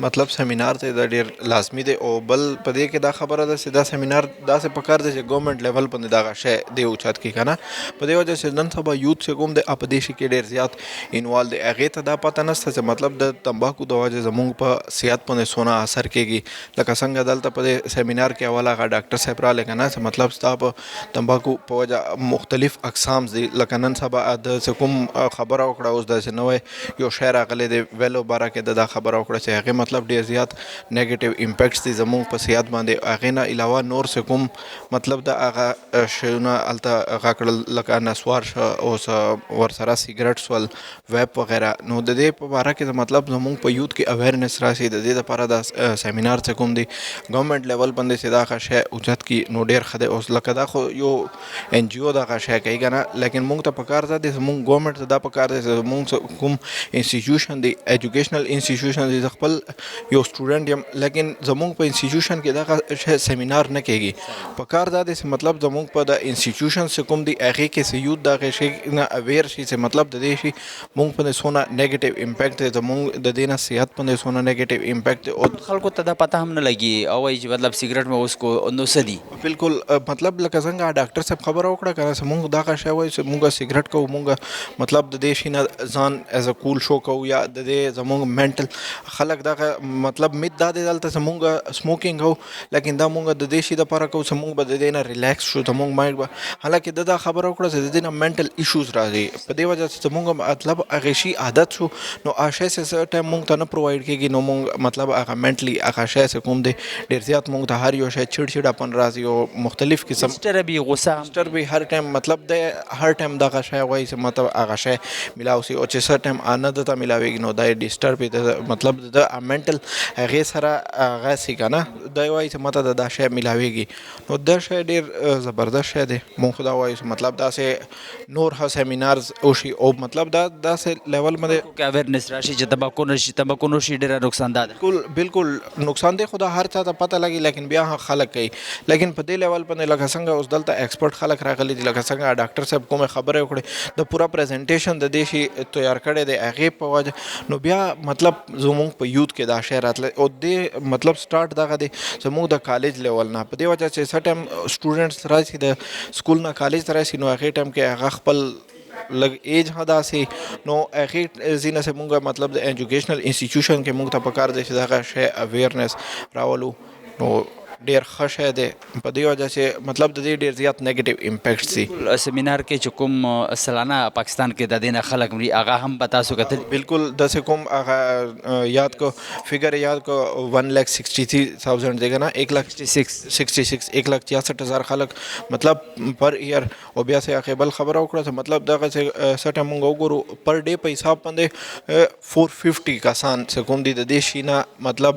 مطلب سیمینار ته دا ډیر لازمي دی او بل په دې کې دا خبره ده چې دا سیمینار داسې پکار دی چې ګورنمنٹ لیول باندې دغه شی دی اوچت کړي که نه، په دې وجه چې نن سبا یوت چې کوم دی په دې شي کې ډېر زیات انوالو دی. هغې ته دا پته نشته چې مطلب د تمباکو د وجې زمونږ په صحت باندې څونه اثر کېږي. لکه څنګه دلته په دې سیمینار کې اول هغه ډاکټر صاحب راغلی که نه چې مطلب ستا په تمباکو په وجه مختلف اقسام دي. لکه نن سبا د کوم خبره وکړه اوس داسې نوی یو شی راغلی دی ویلو باره کې د دا خبره وکړه چې هغې مطلب ډېر زیات نیګیټیو امپیکټس دي زمونږ په صحت باندې. هغې نه علاوه نور چې کوم مطلب د هغه شیونه هلته هغه کړل لکه نسوار شه اوس ورسره سیګرټ سول ویپ وغیره. نو د دې په باره کې مطلب زمونږ په یوت کې اویرنس راشي د دې دپاره دا سیمینار چې کوم دی ګورنمنټ لیول باندې چې دا ښه شی اوچت کړي نو ډېر ښه دی. اوس لکه دا خو یو این جی او دغه شی کوي که نه، لیکن مونږ ته پکار پکار ده زمونږ ګورنمنټ ته دا پکار ده چې زمونږ کوم انسټیټیوشن دی ایجوکیشنل انسټیټیوشن دی خپل یو سټوډنټ یم لیکن زمونږ په انسټیټیوشن کې دغه سیمینار نه کېږي پکار دا دی چې مطلب زمونږ په د انسټیټیوشن څخه کوم دی هغې کې چې یوت دغه شی نه اویر شي چې مطلب د دې شي مونږ باندې څونه نیګیټیو امپیکټ دی زمونږ د دې نه صحت باندې څونه نیګیټیو امپیکټ دی او خلکو ته دا پته هم نه لګي او وایي چې مطلب سګرټ مې اوس کو نو څه دي بالکل مطلب لکه څنګه ډاکټر صاحب خبره وکړه کنه چې مونږ دغه شی وایي چې مونږ سګرټ کوو مونږ مطلب د دې شي نه ځان ایز ا کول شو کوو یا د دې زمونږ منټل خلک دغه مطلب میت دا دی دلته چې مونږ سموکینګ کوو لیکن دا مونږ د دې شي دپاره کوو چې مونږ به د دې نه ریلیکس شو زمونږ مایند به حالانکه دا خبره وکړه چې د دې نه منټل ایشوز راځي په دې وجه چې مونږ مطلب هغې شي عادت شو نو هغه شی چې ټایم مونږ ته نه پرووایډ کېږي نو مونږ مطلب هغه منټلی هغه شی چې کوم دی ډېر زیات مونږ ته هر یو شی چړچړاپن راځي او مختلف قسم ډسټربي غوسه ډر به هر ټایم مطلب د هر ټایم دغه شی وایي چې مطلب هغه شی میلاو شي او چې سر ټایم نه درته میلاویږي نو دا ډسټرب دی مطلب د منټل هغې سره هغه سي که نه دی وایي چې ماته دا شی میلاویږي نو دا شی ډېر زبردست شی دی مونږ خو دا وایو چې مطلب داسې نور ها سیمینارز وشي او مطلب دا داسې لیول باندې که اویرنس راشي چې تمباکو نوشي ډېره نقصان ده بالکل نقصان دی خو دا هر چا ته پته لګي لیکن بیا هم خلک کوي لیکن په دې لیول باندې لکه څنګه اوس دلته ایکسپرټ خلک راغلي دي لکه څنګه ډاکټر صاحب کومې خبرې وکړې د پوره پریزنټیشن د دې شي تیار کړی دی هغې په وجه نو بیا مطلب زمونږ په یوت کې دا شی راتلی او دې مطلب سټارټ دغه دی زمونږ د کالج لیول نه په دې وجه چې څه ټایم سټوډنټس راشي د سکول نه کالج ته راشي نو هغې ټایم کې هغه خپل لږ ایج هم داسې نو هغې ځینه چې مونږ مطلب د ایجوکیشنل انسټیټیوشن کې مونږ ته پکار دی چې دغه شی اویرنس راولو نو ډېر ښه شی دی په دې وجه چې مطلب د دې ډېر زیات نیګیټیو امپیکټ سي سیمینار کې چې کوم سالانه پاکستان کې د دې نه خلک مري هغه هم به تاسو کتلي بالکل داسې کوم هغه یاد کو فگر یاد کو 1,63,000 دی که نه 1,66,000 خلک مطلب پر ایئر او بیا چې هغې بل خبره وکړه چې مطلب دغه څه ټایم مونږ وګورو پر ډے په حساب باندې 450 کسان چې کوم دي د دې شي نه مطلب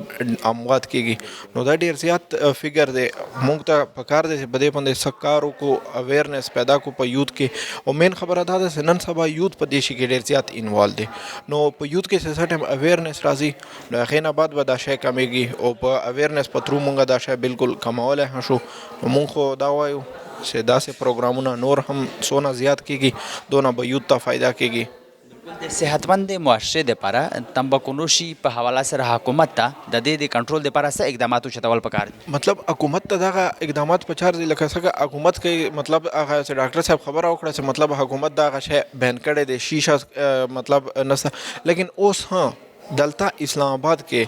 اموات کېږي نو دا ډېر زیات فگر دی مونږ ته پکار دی چې په دې باندې څه کار وکړو اویرنس پیدا کړو په یوت کې او مین خبره دا ده چې نن سبا یوت په دې شي کې ډېر زیات انوالو دی نو په یوت کې چې څه ټایم اویرنس راځي نو هغې نه بعد به دا شی کمیږي او په اویرنس په تھرو مونږ دا شی بالکل کمولی هم شو نو مونږ خو دا وایو چې داسې پروګرامونه نور هم څونه زیات کېږي دونه به یوت ته فایده کېږي د صحتمند معاشرې دپاره تمباکو نوشي په حواله سره حکومت ته د دې د کنټرول دپاره څه اقدامات وچتول پکار دي مطلب حکومت ته دغه اقدامات په چار دي لکه څنګه حکومت کوي مطلب هغه چې ډاکټر صاحب خبره وکړه چې مطلب حکومت دغه شی بین کړی دی شیشه مطلب نسته لیکن اوس دلته اسلام آباد کې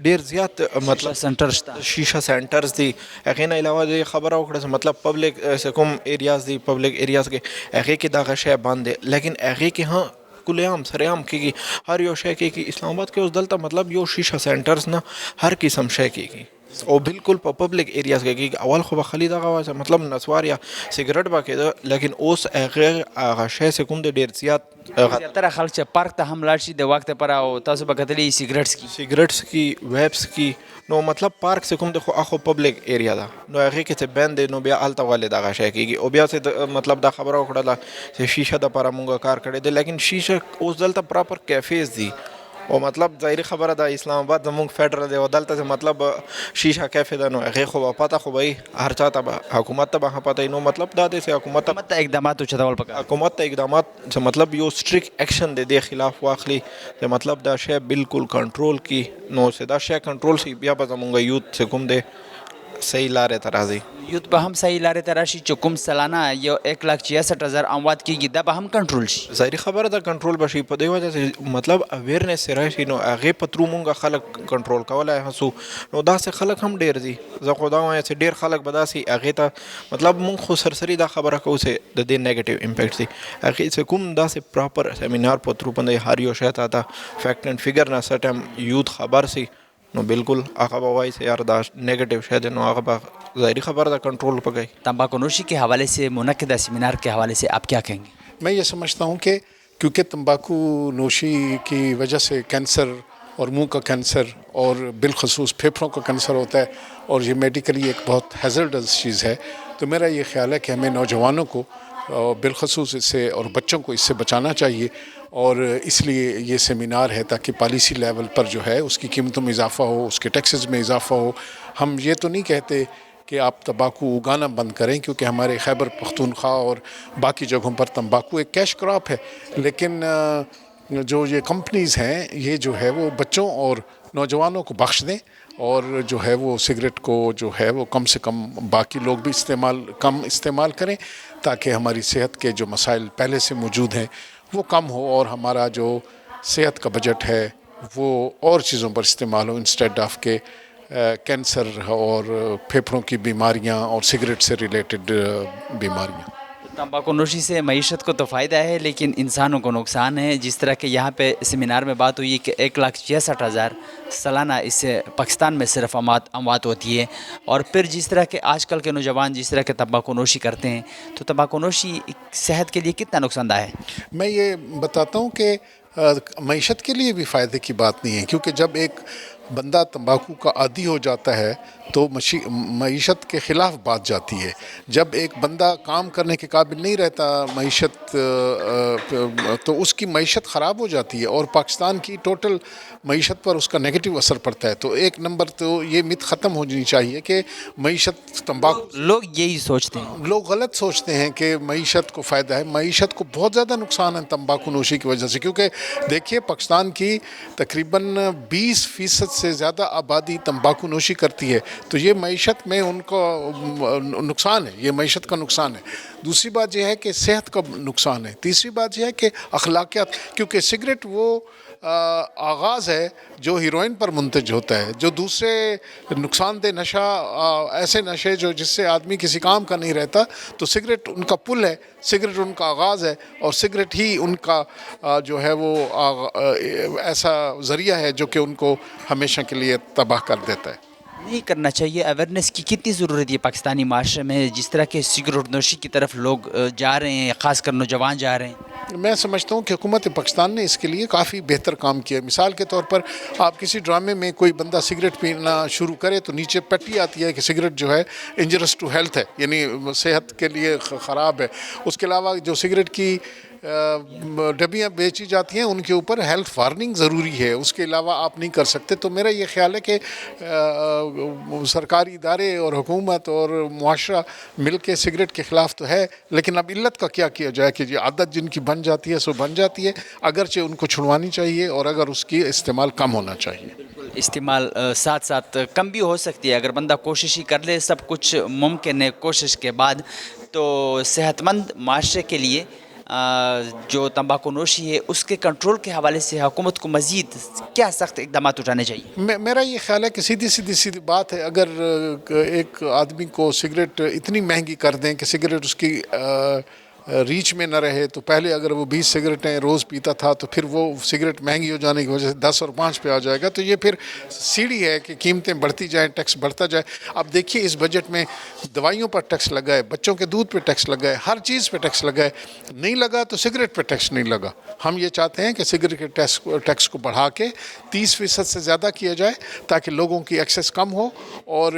ډېر زیات مطلب سنټر شته شیشه سینټرز دي هغې نه علاوه د خبره وکړه چې مطلب پبلک کوم ایریاز دي پبلک ایریاز کې هغې کې دغه شی بند دی لیکن هغې کې هم کله عام سره عام کېږي هر یو شی کېږي اسلام آباد کې اوس دلته مطلب یو شیشه سینټرز نه هر قسم شی کېږي او بالکل په پبلک ایریاز کې کېږي اول خو به خالي دغه وه مطلب نسوار یا سګرټ به کېده لیکن اوس هغه شی چې کوم دی ډېر زیات زیاتره خلک چې پارک ته هم لاړ شي د واک دپاره او تاسو به کتلي سګرټس کی سګرټس کی ویبس کی نو مطلب پارک چې کوم دی خو اخو پبلک ایریا ده نو هغې کې چې بین دی نو بیا هلته ولې دغه شی کېږي او بیا چې مطلب دا خبره وکړله چې شیشه دپاره مونږ کار کړی دی لیکن شیشه اوس دلته پراپر کیفیز دي او مطلب ظاهري خبره ده اسلام آباد زمونږ فیډرل دی او دلته چې مطلب شیشه کیفې ده نو هغې خو به پته خو به وي هر چا ته به حکومت ته به هم پته وي نو مطلب دا دی چې حکومت ته اقدامات وچتول پکار حکومت ته اقدامات چې مطلب یو سټریک ایکشن دی دې خلاف واخلي چې مطلب دا شی بالکل کنټرول کی نو چې دا شی کنټرول شي بیا به زمونږ یوت چې کوم دی صحیح لارې ته راځي یوت به هم صحیح لارې ته راشي چې کوم سالانه یو 1,66,000 اموات کېږي دا به هم کنټرول شي ظاهري خبره ده کنټرول به شي په دې وجه چې مطلب اویرنس راشي نو هغې په ترو مونږ خلک کنټرول کولی هسو نو داسې خلک هم ډېر دي زه خو دا وایم چې ډېر خلک به داسې هغې ته مطلب مونږ خو سرسري دا خبره کوو چې د دې نیګیټیو امپیکټ دي هغې چې کوم داسې پراپر سیمینار په ترو باندې هر یو شی ته فیکټ اینډ فګر نه څه ټایم یوت خبر سي نو بالکل هغه به وایي چې یار دا نیگیٹو شاید نو هغه به ظاہری خبر دا کنٹرول پہ گئی. تمباکو نوشی کے حوالے سے منعقدہ سیمینار کے حوالے سے آپ کیا کہیں گے؟ میں یہ سمجھتا ہوں کہ کیونکہ تمباکو نوشی کی وجہ سے کینسر اور منہ کا کینسر اور بالخصوص پھیپھڑوں کا کینسر ہوتا ہے اور یہ میڈیکلی ایک بہت ہیزرڈس چیز ہے، تو میرا یہ خیال ہے کہ ہمیں نوجوانوں کو اور بالخصوص اس سے اور بچوں کو اس سے بچانا چاہیے، اور اس لیے یہ سیمینار ہے تاکہ پالیسی لیول پر جو ہے اس کی قیمتوں میں اضافہ ہو، اس کے ٹیکسز میں اضافہ ہو۔ ہم یہ تو نہیں کہتے کہ آپ تمباکو اگانا بند کریں، کیونکہ ہمارے خیبر پختونخوا اور باقی جگہوں پر تمباکو ایک کیش کراپ ہے، لیکن جو یہ کمپنیز ہیں یہ جو ہے وہ بچوں اور نوجوانوں کو بخش دیں، اور جو ہے وہ سگریٹ کو جو ہے وہ کم سے کم باقی لوگ بھی کم استعمال کریں، تاکہ ہماری صحت کے جو مسائل پہلے سے موجود ہیں وہ کم ہو، اور ہمارا جو صحت کا بجٹ ہے وہ اور چیزوں پر استعمال ہو انسٹیڈ آف کے کینسر اور پھیپھڑوں کی بیماریاں اور سگریٹ سے ریلیٹڈ بیماریاں۔ تمباکو نوشی سے معیشت کو تو فائدہ ہے لیکن انسانوں کو نقصان ہے، جس طرح کہ یہاں پہ سیمینار میں بات ہوئی کہ 1,66,000 سالانہ اس سے پاکستان میں صرف اموات ہوتی ہے، اور پھر جس طرح کہ آج کل کے نوجوان جس طرح کے تمباکو نوشی کرتے ہیں، تو تمباکو نوشی صحت کے لیے کتنا نقصان دہ ہے؟ میں یہ بتاتا ہوں کہ معیشت کے لیے بھی فائدے کی بات نہیں ہے، کیونکہ جب ایک بندہ تمباکو کا عادی ہو جاتا ہے تو معیشت کے خلاف بات جاتی ہے۔ جب ایک بندہ کام کرنے کے قابل نہیں رہتا معیشت تو اس کی معیشت خراب ہو جاتی ہے، اور پاکستان کی ٹوٹل معیشت پر اس کا نیگیٹو اثر پڑتا ہے۔ تو ایک نمبر تو یہ مت ختم ہونی چاہیے کہ معیشت تمباکو، لوگ یہی سوچتے ہیں، لوگ غلط سوچتے ہیں کہ معیشت کو فائدہ ہے۔ معیشت کو بہت زیادہ نقصان ہے تمباکو نوشی کی وجہ سے، کیونکہ دیکھیے پاکستان کی تقریباً 20% سے زیادہ آبادی تمباکو نوشی کرتی ہے، تو یہ معیشت میں ان کو نقصان ہے، یہ معیشت کا نقصان ہے۔ دوسری بات یہ ہے کہ صحت کا نقصان ہے۔ تیسری بات یہ ہے کہ اخلاقیات، کیونکہ سگریٹ وہ آغاز ہے جو ہیروئن پر منتج ہوتا ہے، جو دوسرے نقصان دہ نشہ، ایسے نشے جو جس سے آدمی کسی کام کا نہیں رہتا، تو سگریٹ ان کا پل ہے، سگریٹ ان کا آغاز ہے، اور سگریٹ ہی ان کا جو ہے وہ ایسا ذریعہ ہے جو کہ ان کو ہمیشہ کے لیے تباہ کر دیتا ہے۔ نہیں کرنا چاہیے۔ اویئرنیس کی کتنی ضرورت ہے پاکستانی معاشرے میں، جس طرح کے سگریٹ نوشی کی طرف لوگ جا رہے ہیں، خاص کر نوجوان جا رہے ہیں؟ میں سمجھتا ہوں کہ حکومت پاکستان نے اس کے لیے کافی بہتر کام کیا ہے۔ مثال کے طور پر آپ کسی ڈرامے میں کوئی بندہ سگریٹ پینا شروع کرے تو نیچے پٹی آتی ہے کہ سگریٹ جو ہے انجریس ٹو ہیلتھ ہے، یعنی صحت کے لیے خراب ہے۔ اس کے علاوہ جو سگریٹ کی ڈبیاں بیچی جاتی ہیں ان کے اوپر ہیلتھ وارننگ ضروری ہے، اس کے علاوہ آپ نہیں کر سکتے۔ تو میرا یہ خیال ہے کہ سرکاری ادارے اور حکومت اور معاشرہ مل کے سگریٹ کے خلاف تو ہے، لیکن اب علت کا کیا کیا جائے کہ یہ عادت جن کی بن جاتی ہے سو بن جاتی ہے، اگرچہ ان کو چھڑوانی چاہیے، اور اگر اس کی استعمال کم ہونا چاہیے۔ استعمال ساتھ ساتھ کم بھی ہو سکتی ہے، اگر بندہ کوشش ہی کر لے، سب کچھ ممکن ہے کوشش کے بعد۔ تو صحت مند معاشرے کے لیے جو تمباکو نوشی ہے اس کے کنٹرول کے حوالے سے حکومت کو مزید کیا سخت اقدامات اٹھانے چاہیے؟ میرا یہ خیال ہے کہ سیدھی بات ہے، اگر ایک آدمی کو سگریٹ اتنی مہنگی کر دیں کہ سگریٹ اس کی ریچ میں نہ رہے، تو پہلے اگر وہ 20 سگریٹیں روز پیتا تھا تو پھر وہ سگریٹ مہنگی ہو جانے کی وجہ سے 10 اور 5 پہ آ جائے گا، تو یہ پھر سیڑھی ہے کہ قیمتیں بڑھتی جائیں، ٹیکس بڑھتا جائے۔ اب دیکھیے اس بجٹ میں دوائیوں پر ٹیکس لگا ہے، بچوں کے دودھ پہ ٹیکس لگا ہے، ہر چیز پہ ٹیکس لگا ہے، نہیں لگا تو سگریٹ پہ ٹیکس نہیں لگا۔ ہم یہ چاہتے ہیں کہ سگریٹ کے ٹیکس کو بڑھا کے 30% سے زیادہ کیا جائے تاکہ لوگوں کی ایکسیس کم ہو، اور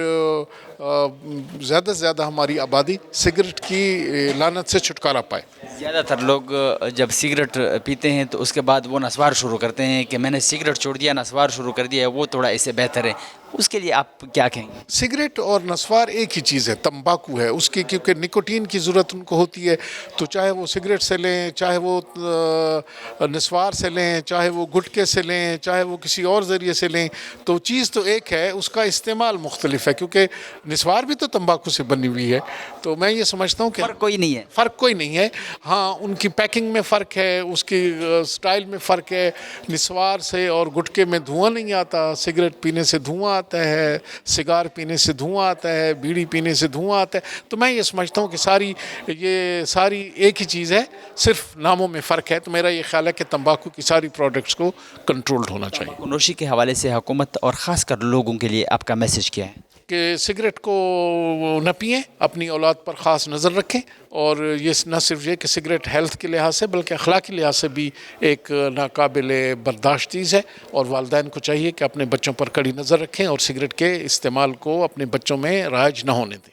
زیادہ سے زیادہ ہماری آبادی سگریٹ کی لعنت سے چھٹکارا پائے۔ زیادہ تر لوگ جب سگریٹ پیتے ہیں تو اس کے بعد وہ نسوار شروع کرتے ہیں کہ میں نے سگریٹ چھوڑ دیا، نسوار شروع کر دیا، وہ تھوڑا اس سے بہتر ہے۔ اس کے لیے آپ کیا کہیں گے؟ سگریٹ اور نسوار ایک ہی چیز ہے، تمباکو ہے، اس کی کیونکہ نکوٹین کی ضرورت ان کو ہوتی ہے، تو چاہے وہ سگریٹ سے لیں، چاہے وہ نسوار سے لیں، چاہے وہ گٹکے سے لیں، چاہے وہ کسی اور ذریعے سے لیں، تو چیز تو ایک ہے، اس کا استعمال مختلف ہے، کیونکہ نسوار بھی تو تمباکو سے بنی ہوئی ہے۔ تو میں یہ سمجھتا ہوں کہ فرق کوئی نہیں ہے، فرق کوئی نہیں ہے، ہاں ان کی پیکنگ میں فرق ہے، اس کی سٹائل میں فرق ہے۔ نسوار سے اور گٹکے میں دھواں نہیں آتا، سگریٹ پینے سے دھواں آتا ہے، سگار پینے سے دھواں آتا ہے، بیڑی پینے سے دھواں آتا ہے۔ تو میں یہ سمجھتا ہوں کہ یہ ساری ایک ہی چیز ہے، صرف ناموں میں فرق ہے۔ تو میرا یہ خیال ہے کہ تمباکو کی ساری پروڈکٹس کو کنٹرولڈ ہونا چاہیے۔ تمباکو نوشی کے حوالے سے حکومت اور خاص کر لوگوں کے لیے آپ کا میسج کیا ہے؟ کہ سگریٹ کو نہ پئیں، اپنی اولاد پر خاص نظر رکھیں، اور یہ نہ صرف یہ کہ سگریٹ ہیلتھ کے لحاظ سے بلکہ اخلاقی لحاظ سے بھی ایک ناقابل برداشت چیز ہے، اور والدین کو چاہیے کہ اپنے بچوں پر کڑی نظر رکھیں اور سگریٹ کے استعمال کو اپنے بچوں میں رائج نہ ہونے دیں۔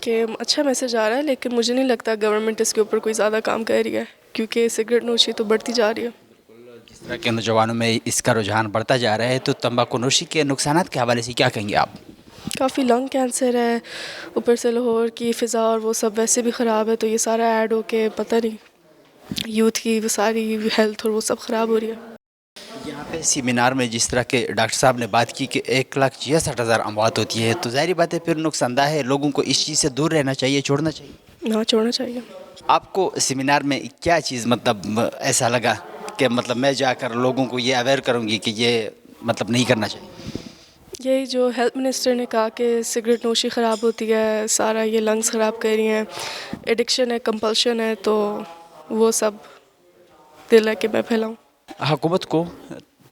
کہ اچھا میسج آ رہا ہے لیکن مجھے نہیں لگتا گورنمنٹ اس کے اوپر کوئی زیادہ کام کر رہی ہے کیونکہ سگریٹ نوشی تو بڑھتی جا رہی ہے. جس طرح کے نوجوانوں میں اس کا رجحان بڑھتا جا رہا ہے تو تمباکو نوشی کے نقصانات کے حوالے سے کیا کہیں گے آپ؟ کافی لنگ کینسر ہے، اوپر سے لاہور کی فضا اور وہ سب ویسے بھی خراب ہے، تو یہ سارا ایڈ ہو کے پتہ نہیں یوتھ کی وہ ساری ہیلتھ اور وہ سب خراب ہو رہی ہے. یہاں پہ سیمینار میں جس طرح کے ڈاکٹر صاحب نے بات کی کہ 1,66,000 اموات ہوتی ہے تو ظاہری بات ہے پھر نقصان دہ ہے، لوگوں کو اس چیز سے دور رہنا چاہیے، چھوڑنا چاہیے. نہ چھوڑنا چاہیے. آپ کو سیمینار میں کیا چیز مطلب ایسا لگا کہ مطلب میں جا کر لوگوں کو یہ اویئر کروں گی کہ یہ مطلب نہیں کرنا چاہیے؟ یہی جو ہیلتھ منسٹر نے کہا کہ سگریٹ نوشی خراب ہوتی ہے، سارا یہ لنگس خراب کر رہی ہیں، ایڈکشن ہے، کمپلشن ہے، تو وہ سب دل ہے کہ میں پھیلاؤں. حکومت کو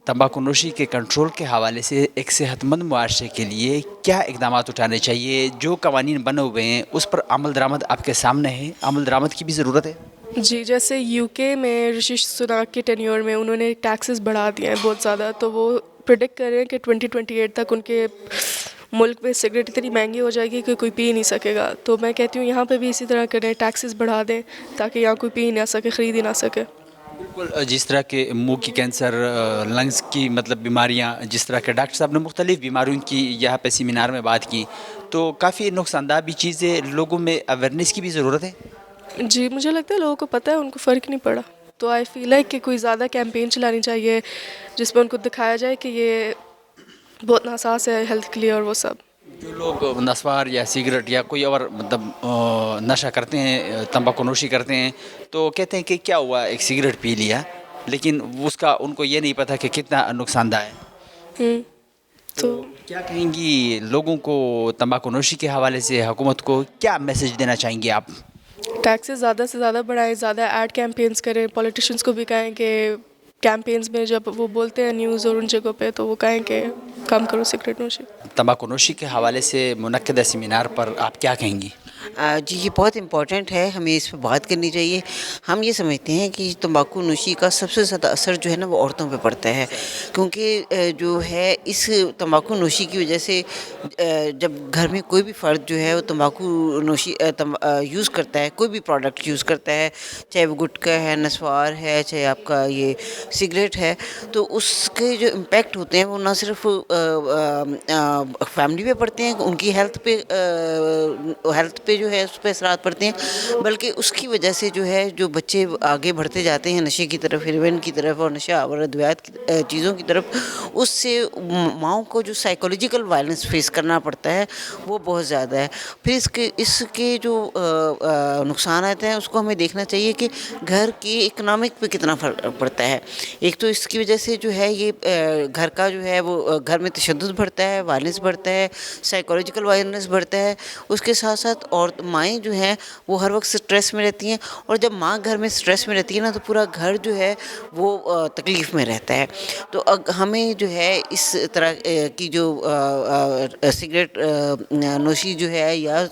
تمباکو نوشی کے کنٹرول کے حوالے سے ایک صحت مند معاشرے کے لیے کیا اقدامات اٹھانے چاہیے؟ جو قوانین بنے ہوئے ہیں اس پر عمل درآمد آپ کے سامنے ہے، عمل درآمد کی بھی ضرورت ہے. جی جیسے یو کے میں رشی سناک کے ٹینیور میں انہوں نے ٹیکسز بڑھا دیے ہیں بہت زیادہ، تو وہ پریڈکٹ کر رہے ہیں کہ 2028 تک ان کے ملک میں سگریٹ اتنی مہنگی ہو جائے گی کہ کوئی پی نہیں سکے گا. تو میں کہتی ہوں یہاں پہ بھی اسی طرح کریں، ٹیکسز بڑھا دیں تاکہ یہاں کوئی پی نہ سکے، خرید ہی نہ سکے. بالکل، جس طرح کے منہ کی کینسر، لنگس کی مطلب بیماریاں، جس طرح کے ڈاکٹر صاحب نے مختلف بیماریوں کی یہاں پہ سیمینار میں بات کی، تو کافی نقصان دہ بھی چیزیں، لوگوں میں اویئرنیس کی بھی ضرورت ہے. جی مجھے لگتا ہے لوگوں کو پتہ ہے، ان کو فرق نہیں پڑا، تو آئی فیل لائک کہ کوئی زیادہ کیمپین چلانی چاہیے جس میں ان کو دکھایا جائے کہ یہ بہت ناساز ہے ہیلتھ کے لیے اور وہ سب. جو لوگ نسوار یا سگریٹ یا کوئی اور مطلب نشہ کرتے ہیں، تمباکو نوشی کرتے ہیں، تو کہتے ہیں کہ کیا ہوا ایک سگریٹ پی لیا، لیکن اس کا ان کو یہ نہیں پتہ کہ کتنا نقصان دہ ہے. تو کیا کہیں گی لوگوں کو تمباکو نوشی کے حوالے سے؟ حکومت کو کیا میسج دینا چاہیں گے آپ؟ ٹیکسز زیادہ سے زیادہ بڑھائیں، زیادہ ایڈ کیمپینز کریں، پولیٹیشنز کو بھی کہیں کہ کیمپینز میں جب وہ بولتے ہیں نیوز اور ان جگہوں پہ تو وہ کہیں کہ کم کرو سگریٹ نوشی. تمباکو نوشی کے حوالے سے منعقدہ سیمینار پر آپ کیا کہیں گی؟ جی یہ بہت امپورٹنٹ ہے، ہمیں اس پہ بات کرنی چاہیے. ہم یہ سمجھتے ہیں کہ تمباکو نوشی کا سب سے زیادہ اثر جو ہے نا وہ عورتوں پہ پڑتا ہے، کیونکہ جو ہے اس تمباکو نوشی کی وجہ سے جب گھر میں کوئی بھی فرد جو ہے وہ تمباکو نوشی یوز کرتا ہے، کوئی بھی پروڈکٹ یوز کرتا ہے، چاہے وہ گٹکا ہے، نسوار ہے، چاہے آپ کا یہ سگریٹ ہے، تو اس کے جو امپیکٹ ہوتے ہیں وہ نہ صرف فیملی پہ پڑتے ہیں، ان کی ہیلتھ پہ جو ہے اس پہ اثرات پڑتے ہیں، بلکہ اس کی وجہ سے جو ہے جو بچے آگے بڑھتے جاتے ہیں نشے کی طرف، ہیروئن کی طرف اور نشہ آور ادویات چیزوں کی طرف، اس سے ماؤں کو جو سائیکولوجیکل وائلنس فیس کرنا پڑتا ہے وہ بہت زیادہ ہے. پھر اس کے جو نقصانات ہیں اس کو ہمیں دیکھنا چاہیے کہ گھر کی اکنامک پہ کتنا فرق پڑتا ہے. ایک تو اس کی وجہ سے جو ہے یہ گھر کا جو ہے وہ گھر میں تشدد بڑھتا ہے، وائلنس بڑھتا ہے، سائیکولوجیکل وائلنس بڑھتا ہے. اس کے ساتھ ساتھ اور مائیں جو ہیں وہ ہر وقت سٹریس میں رہتی ہیں، اور جب ماں گھر میں سٹریس میں رہتی ہے نا تو پورا گھر جو ہے وہ تکلیف میں رہتا ہے. تو ہمیں جو ہے اس طرح کی جو سگریٹ نوشی جو ہے یا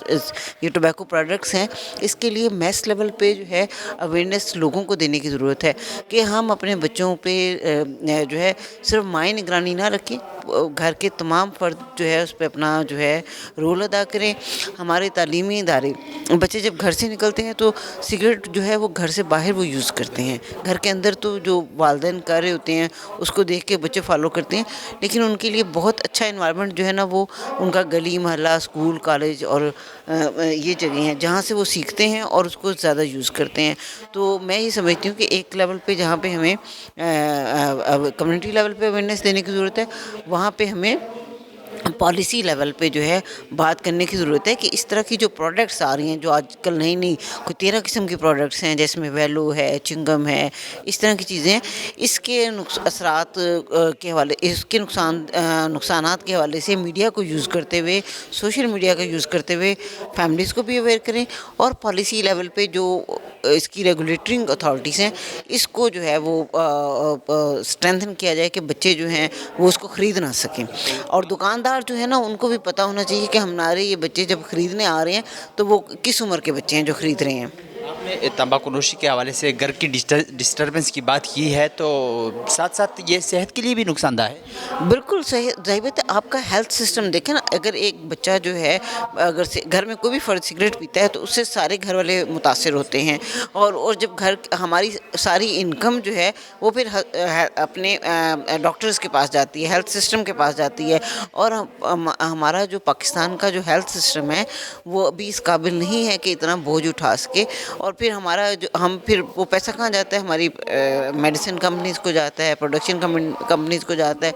یہ ٹوبیکو پروڈکٹس ہیں، اس کے لیے میس لیول پہ جو ہے اویئرنیس لوگوں کو دینے کی ضرورت ہے کہ ہم اپنے بچوں پہ جو ہے صرف مائیں نگرانی نہ رکھیں، گھر کے تمام فرد جو ہے اس پہ اپنا جو ہے رول ادا کریں. ہمارے تعلیمی ادارے بچے جب گھر سے نکلتے ہیں تو سگریٹ جو ہے وہ گھر سے باہر وہ یوز کرتے ہیں، گھر کے اندر تو جو والدین کر رہے ہوتے ہیں اس کو دیکھ کے بچے فالو کرتے ہیں، لیکن ان کے لیے بہت اچھا انوائرمنٹ جو ہے نا وہ ان کا گلی محلہ، اسکول، کالج اور یہ جگہیں ہیں جہاں سے وہ سیکھتے ہیں اور اس کو زیادہ یوز کرتے ہیں. تو میں یہ سمجھتی ہوں کہ ایک لیول پہ جہاں پہ ہمیں کمیونٹی لیول پہ اویئرنیس دینے کی ضرورت ہے، وہاں پہ ہمیں پالیسی لیول پہ جو ہے بات کرنے کی ضرورت ہے کہ اس طرح کی جو پروڈکٹس آ رہی ہیں، جو آج کل نئی کوئی 13 قسم کی پروڈکٹس ہیں جس میں ویلو ہے، چنگم ہے، اس طرح کی چیزیں ہیں، اس کے اثرات کے حوالے، اس کے نقصانات کے حوالے سے میڈیا کو یوز کرتے ہوئے، سوشل میڈیا کا یوز کرتے ہوئے فیملیز کو بھی اویئر کریں، اور پالیسی لیول پہ جو اس کی ریگولیٹرنگ اتھارٹیز ہیں اس کو جو ہے وہ اسٹرینتھن کیا جائے کہ بچے جو ہیں وہ اس کو خرید نہ سکیں. اور دکاندار جو ہے نا ان کو بھی پتہ ہونا چاہیے کہ ہمارے یہ بچے جب خریدنے آ رہے ہیں تو وہ کس عمر کے بچے ہیں جو خرید رہے ہیں. آپ نے نے تمباکو نوشی کے حوالے سے گھر کی ڈسٹربنس کی بات کی ہے، تو ساتھ ساتھ یہ صحت کے لیے بھی نقصان دہ ہے۔ بالکل صحیح، ظاہر بات ہے آپ کا ہیلتھ سسٹم دیکھیں نا، اگر ایک بچہ جو ہے اگر گھر میں کوئی بھی فرد سگریٹ پیتا ہے تو اس سے سارے گھر والے متاثر ہوتے ہیں، اور جب ہماری ساری انکم جو ہے وہ پھر اپنے ڈاکٹرز کے پاس جاتی ہے، ہیلتھ سسٹم کے پاس جاتی ہے، اور ہمارا جو پاکستان کا جو ہیلتھ سسٹم ہے وہ ابھی اس قابل نہیں ہے کہ اتنا بوجھ اٹھا سکے، اور پھر پھر وہ پیسہ کہاں جاتا ہے، ہماری میڈیسن کمپنیز کو جاتا ہے، پروڈکشن کمپنیز کو جاتا ہے،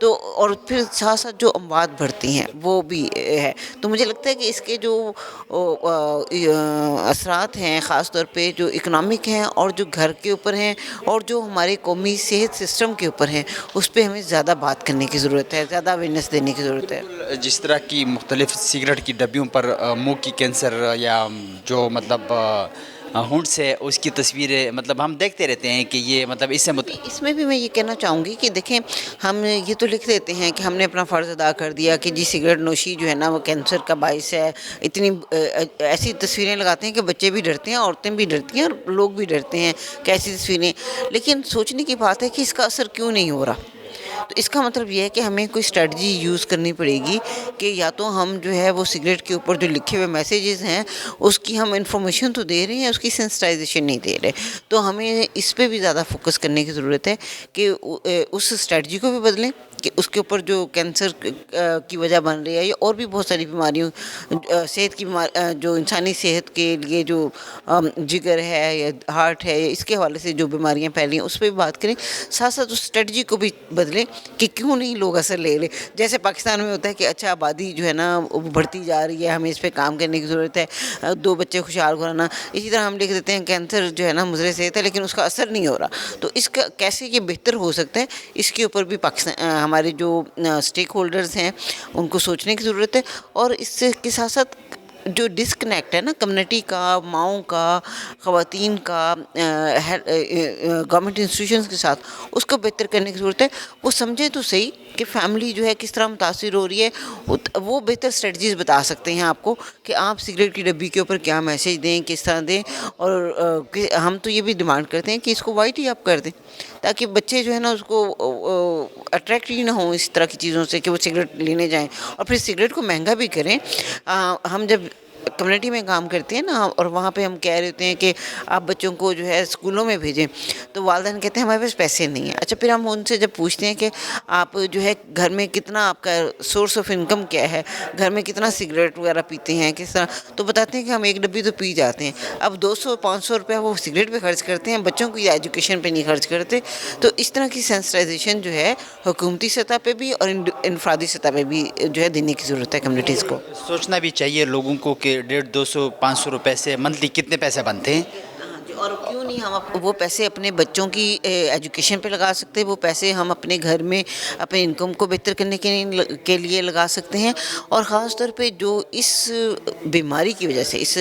تو اور پھر ساتھ ساتھ جو اموات بڑھتی ہیں وہ بھی ہے۔ تو مجھے لگتا ہے کہ اس کے جو اثرات ہیں خاص طور پہ جو اکنامک ہیں اور جو گھر کے اوپر ہیں اور جو ہمارے قومی صحت سسٹم کے اوپر ہیں، اس پہ ہمیں زیادہ بات کرنے کی ضرورت ہے، زیادہ اویئرنیس دینے کی ضرورت ہے۔ جس طرح کی مختلف سگریٹ کی ڈبیوں پر منہ کی کینسر یا جو مطلب ہونٹ سے اس کی تصویریں مطلب ہم دیکھتے رہتے ہیں کہ یہ مطلب اس میں بھی میں یہ کہنا چاہوں گی کہ دیکھیں، ہم یہ تو لکھ دیتے ہیں کہ ہم نے اپنا فرض ادا کر دیا کہ جی سگریٹ نوشی جو ہے نا وہ کینسر کا باعث ہے، اتنی ایسی تصویریں لگاتے ہیں کہ بچے بھی ڈرتے ہیں، عورتیں بھی ڈرتی ہیں، اور لوگ بھی ڈرتے ہیں کہ ایسی تصویریں، لیکن سوچنے کی بات ہے کہ اس کا اثر کیوں نہیں ہو رہا۔ تو اس کا مطلب یہ ہے کہ ہمیں کوئی اسٹریٹجی یوز کرنی پڑے گی کہ یا تو ہم جو ہے وہ سگریٹ کے اوپر جو لکھے ہوئے میسیجز ہیں اس کی ہم انفارمیشن تو دے رہے ہیں، اس کی سینسٹائزیشن نہیں دے رہے، تو ہمیں اس پہ بھی زیادہ فوکس کرنے کی ضرورت ہے کہ اس اسٹریٹجی کو بھی بدلیں کہ اس کے اوپر جو کینسر کی وجہ بن رہی ہے یا اور بھی بہت ساری بیماریوں، صحت کی جو انسانی صحت کے لیے جو جگر ہے یا ہارٹ ہے یا اس کے حوالے سے جو بیماریاں پھیلی ہیں اس پہ بھی بات کریں، ساتھ ساتھ اس اسٹریٹجی کو بھی بدلیں کہ کیوں نہیں لوگ اثر لے رہے۔ جیسے پاکستان میں ہوتا ہے کہ اچھا آبادی جو ہے نا وہ بڑھتی جا رہی ہے، ہمیں اس پہ کام کرنے کی ضرورت ہے، 2 بچے خوشحال کرانا، اسی طرح ہم لکھ دیتے ہیں کینسر جو ہے نا مضر صحت ہے لیکن اس کا اثر نہیں ہو رہا۔ تو اس کا کیسے یہ بہتر ہو سکتا ہے، اس کے اوپر بھی ہمارے جو اسٹیک ہولڈرز ہیں ان کو سوچنے کی ضرورت ہے، اور اس سے کے ساتھ ساتھ جو ڈسکنیکٹ ہے نا کمیونٹی کا، ماؤں کا، خواتین کا، گورنمنٹ انسٹیٹیوشنز کے ساتھ، اس کو بہتر کرنے کی ضرورت ہے۔ وہ سمجھیں تو صحیح کہ فیملی جو ہے کس طرح متاثر ہو رہی ہے، وہ بہتر اسٹریٹجیز بتا سکتے ہیں آپ کو کہ آپ سگریٹ کی ڈبی کے اوپر کیا میسیج دیں، کس طرح دیں، اور ہم تو یہ بھی ڈیمانڈ کرتے ہیں کہ اس کو وائٹ ہی آپ کر دیں تاکہ بچے جو ہے نا اس کو اٹریکٹ ہی نہ ہوں اس طرح کی چیزوں سے کہ وہ سگریٹ لینے جائیں، اور پھر سگریٹ کو مہنگا بھی کریں۔ ہم جب کمیونٹی میں کام کرتے ہیں نا اور وہاں پہ ہم کہہ رہے ہوتے ہیں کہ آپ بچوں کو جو ہے اسکولوں میں بھیجیں، تو والدین کہتے ہیں ہمارے پاس پیسے نہیں ہیں۔ اچھا، پھر ہم ان سے جب پوچھتے ہیں کہ آپ جو ہے گھر میں کتنا آپ کا سورس آف انکم کیا ہے، گھر میں کتنا سگریٹ وغیرہ پیتے ہیں کس طرح، تو بتاتے ہیں کہ ہم 1 ڈبی تو پی جاتے ہیں۔ اب 200-500 روپیہ وہ سگریٹ پہ خرچ کرتے ہیں، بچوں کی ایجوکیشن پہ نہیں خرچ کرتے۔ تو اس طرح کی سینسٹائزیشن جو ہے حکومتی سطح پہ بھی اور انفرادی سطح پہ بھی جو ہے دینے کی ضرورت ہے کمیونٹیز کو۔ سوچنا بھی چاہیے لوگوں کو کہ 150-200-500 روپے سے منتھلی کتنے پیسے بنتے ہیں، اور کیوں نہیں ہم وہ پیسے اپنے بچوں کی ایجوکیشن پہ لگا سکتے ہیں، وہ پیسے ہم اپنے گھر میں اپنے انکم کو بہتر کرنے کے لیے لگا سکتے ہیں، اور خاص طور پہ جو اس بیماری کی وجہ سے، اس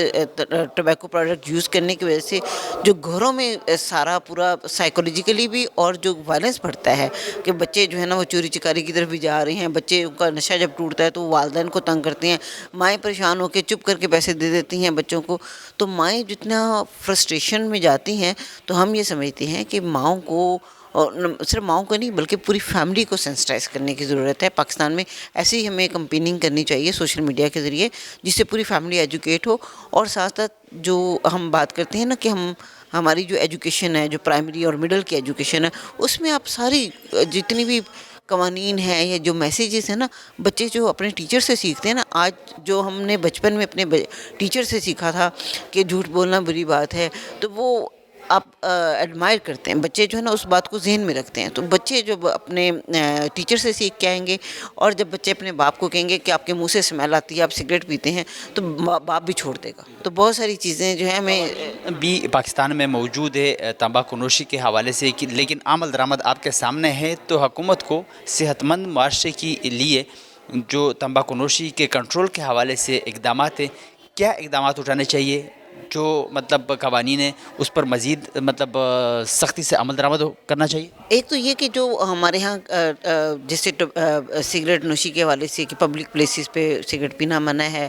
ٹوبیکو پروڈکٹ یوز کرنے کی وجہ سے جو گھروں میں سارا پورا سائیکولوجیکلی بھی اور جو وائلنس بڑھتا ہے کہ بچے جو ہے نا وہ چوری چکاری کی طرف بھی جا رہے ہیں، بچے کا نشہ جب ٹوٹتا ہے تو وہ والدین کو تنگ کرتے ہیں، مائیں پریشان ہو کے چپ کر کے پیسے دے دیتی ہیں بچوں کو، تو مائیں جتنا فرسٹریشن میں جاتی ہیں تو ہم یہ سمجھتے ہیں کہ ماؤں کو، اور صرف ماؤں کو نہیں بلکہ پوری فیملی کو سینسٹائز کرنے کی ضرورت ہے۔ پاکستان میں ایسی ہی ہمیں کمپیننگ کرنی چاہیے سوشل میڈیا کے ذریعے، جس سے پوری فیملی ایجوکیٹ ہو، اور ساتھ ساتھ جو ہم بات کرتے ہیں نا کہ ہماری جو ایجوکیشن ہے، جو پرائمری اور مڈل کی ایجوکیشن ہے، اس میں آپ ساری جتنی بھی قوانین ہیں یا جو میسیجز ہیں نا، بچے جو اپنے ٹیچر سے سیکھتے ہیں نا، آج جو ہم نے بچپن میں اپنے ٹیچر سے سیکھا تھا کہ جھوٹ بولنا بری بات ہے، تو وہ آپ ایڈمائر کرتے ہیں، بچے جو ہے نا اس بات کو ذہن میں رکھتے ہیں۔ تو بچے جب اپنے ٹیچر سے سیکھ کے آئیں گے، اور جب بچے اپنے باپ کو کہیں گے کہ آپ کے منہ سے اسمیل آتی ہے، آپ سگریٹ پیتے ہیں، تو باپ بھی چھوڑ دے گا۔ تو بہت ساری چیزیں جو ہیں ہمیں بھی پاکستان میں موجود ہے تمباکو نوشی کے حوالے سے، لیکن عمل درآمد آپ کے سامنے ہے، تو حکومت کو صحت مند معاشرے کے لیے جو تمباکو نوشی کے کنٹرول کے حوالے سے اقدامات ہیں، کیا اقدامات اٹھانے چاہیے جو مطلب قوانین ہیں اس پر مزید مطلب سختی سے عمل درآمد کرنا چاہیے؟ ایک تو یہ کہ جو ہمارے ہاں جیسے سگریٹ نوشی کے حوالے سے کہ پبلک پلیسز پہ سگریٹ پینا منع ہے،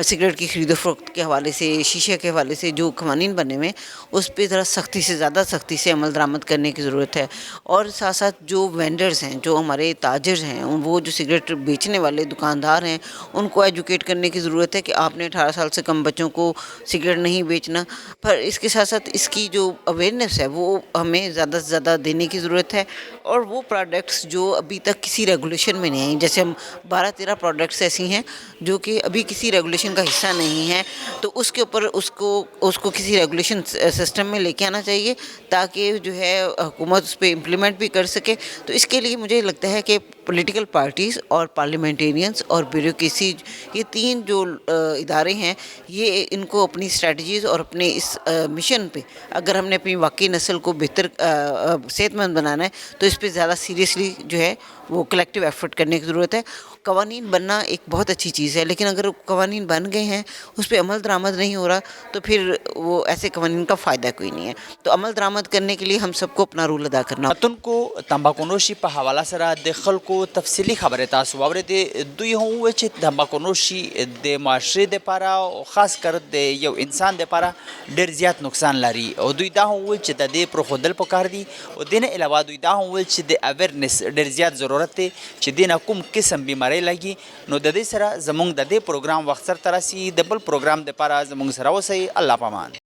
سگریٹ کی خرید و فروخت کے حوالے سے، شیشے کے حوالے سے جو قوانین بنے ہوئے اس پہ ذرا سختی سے زیادہ سختی سے عمل درآمد کرنے کی ضرورت ہے. اور ساتھ ساتھ جو وینڈرز ہیں، جو ہمارے تاجر ہیں، وہ جو سگریٹ بیچنے والے دکاندار ہیں، ان کو ایجوکیٹ کرنے کی ضرورت ہے کہ آپ نے 18 سال سے کم بچوں کو سگریٹ نہیں بیچنا. پر اس کے ساتھ ساتھ اس کی جو اویئرنیس ہے وہ ہمیں زیادہ سے زیادہ دینے کی ضرورت ہے. اور وہ پروڈکٹس جو ابھی تک کسی ریگولیشن میں نہیں آئیں، جیسے ہم 12-13 پروڈکٹس ایسی ہیں جو کہ ابھی کسی ریگولیشن کا حصہ نہیں ہیں، تو اس کے اوپر اس کو کسی ریگولیشن سسٹم میں لے کے آنا چاہیے تاکہ جو ہے حکومت اس پہ امپلیمنٹ بھی کر سکے. تو اس کے لیے مجھے لگتا ہے کہ پولیٹیکل پارٹیز اور پارلیمنٹیرینز اور بیوروکریسی، یہ 3 جو ادارے ہیں، یہ ان کو اپنی اسٹریٹجیز اور اپنے اس مشن پہ، اگر ہم نے اپنی واقعی نسل کو بہتر صحت مند بنانا ہے تو اس پہ زیادہ سیریسلی جو ہے وہ کلیکٹیو ایفرٹ کرنے کی ضرورت ہے. قوانین بننا ایک بہت اچھی چیز ہے، لیکن اگر قوانین بن گئے ہیں اس پہ عمل درآمد نہیں ہو رہا تو پھر وہ ایسے قوانین کا فائدہ کوئی نہیں ہے. تو عمل درآمد کرنے کے لیے ہم سب کو اپنا رول ادا کرنا. وطن کو تمباکو نوشي په حواله سره د خلکو تفصیلی خبره تاسو واورېدې. دوی هم وویل چې تمباکو نوشي د معاشرې دپاره او خاص کر د یو انسان دپاره ډېر زیات نقصان لري، او دوی دا هم وویل چې د دې پرېښودل پکار دي. او دې نه علاوه دوی دا هم وویل چې د اویرنس ډېر زیات ضرورت دی چې دې نه کوم قسم بیمارۍ لګي. نو د دې سره زموږ د دې پروګرام وخت سرته رسي. د بل پروګرام دپاره زموږ سره اوسئ. الله پامان.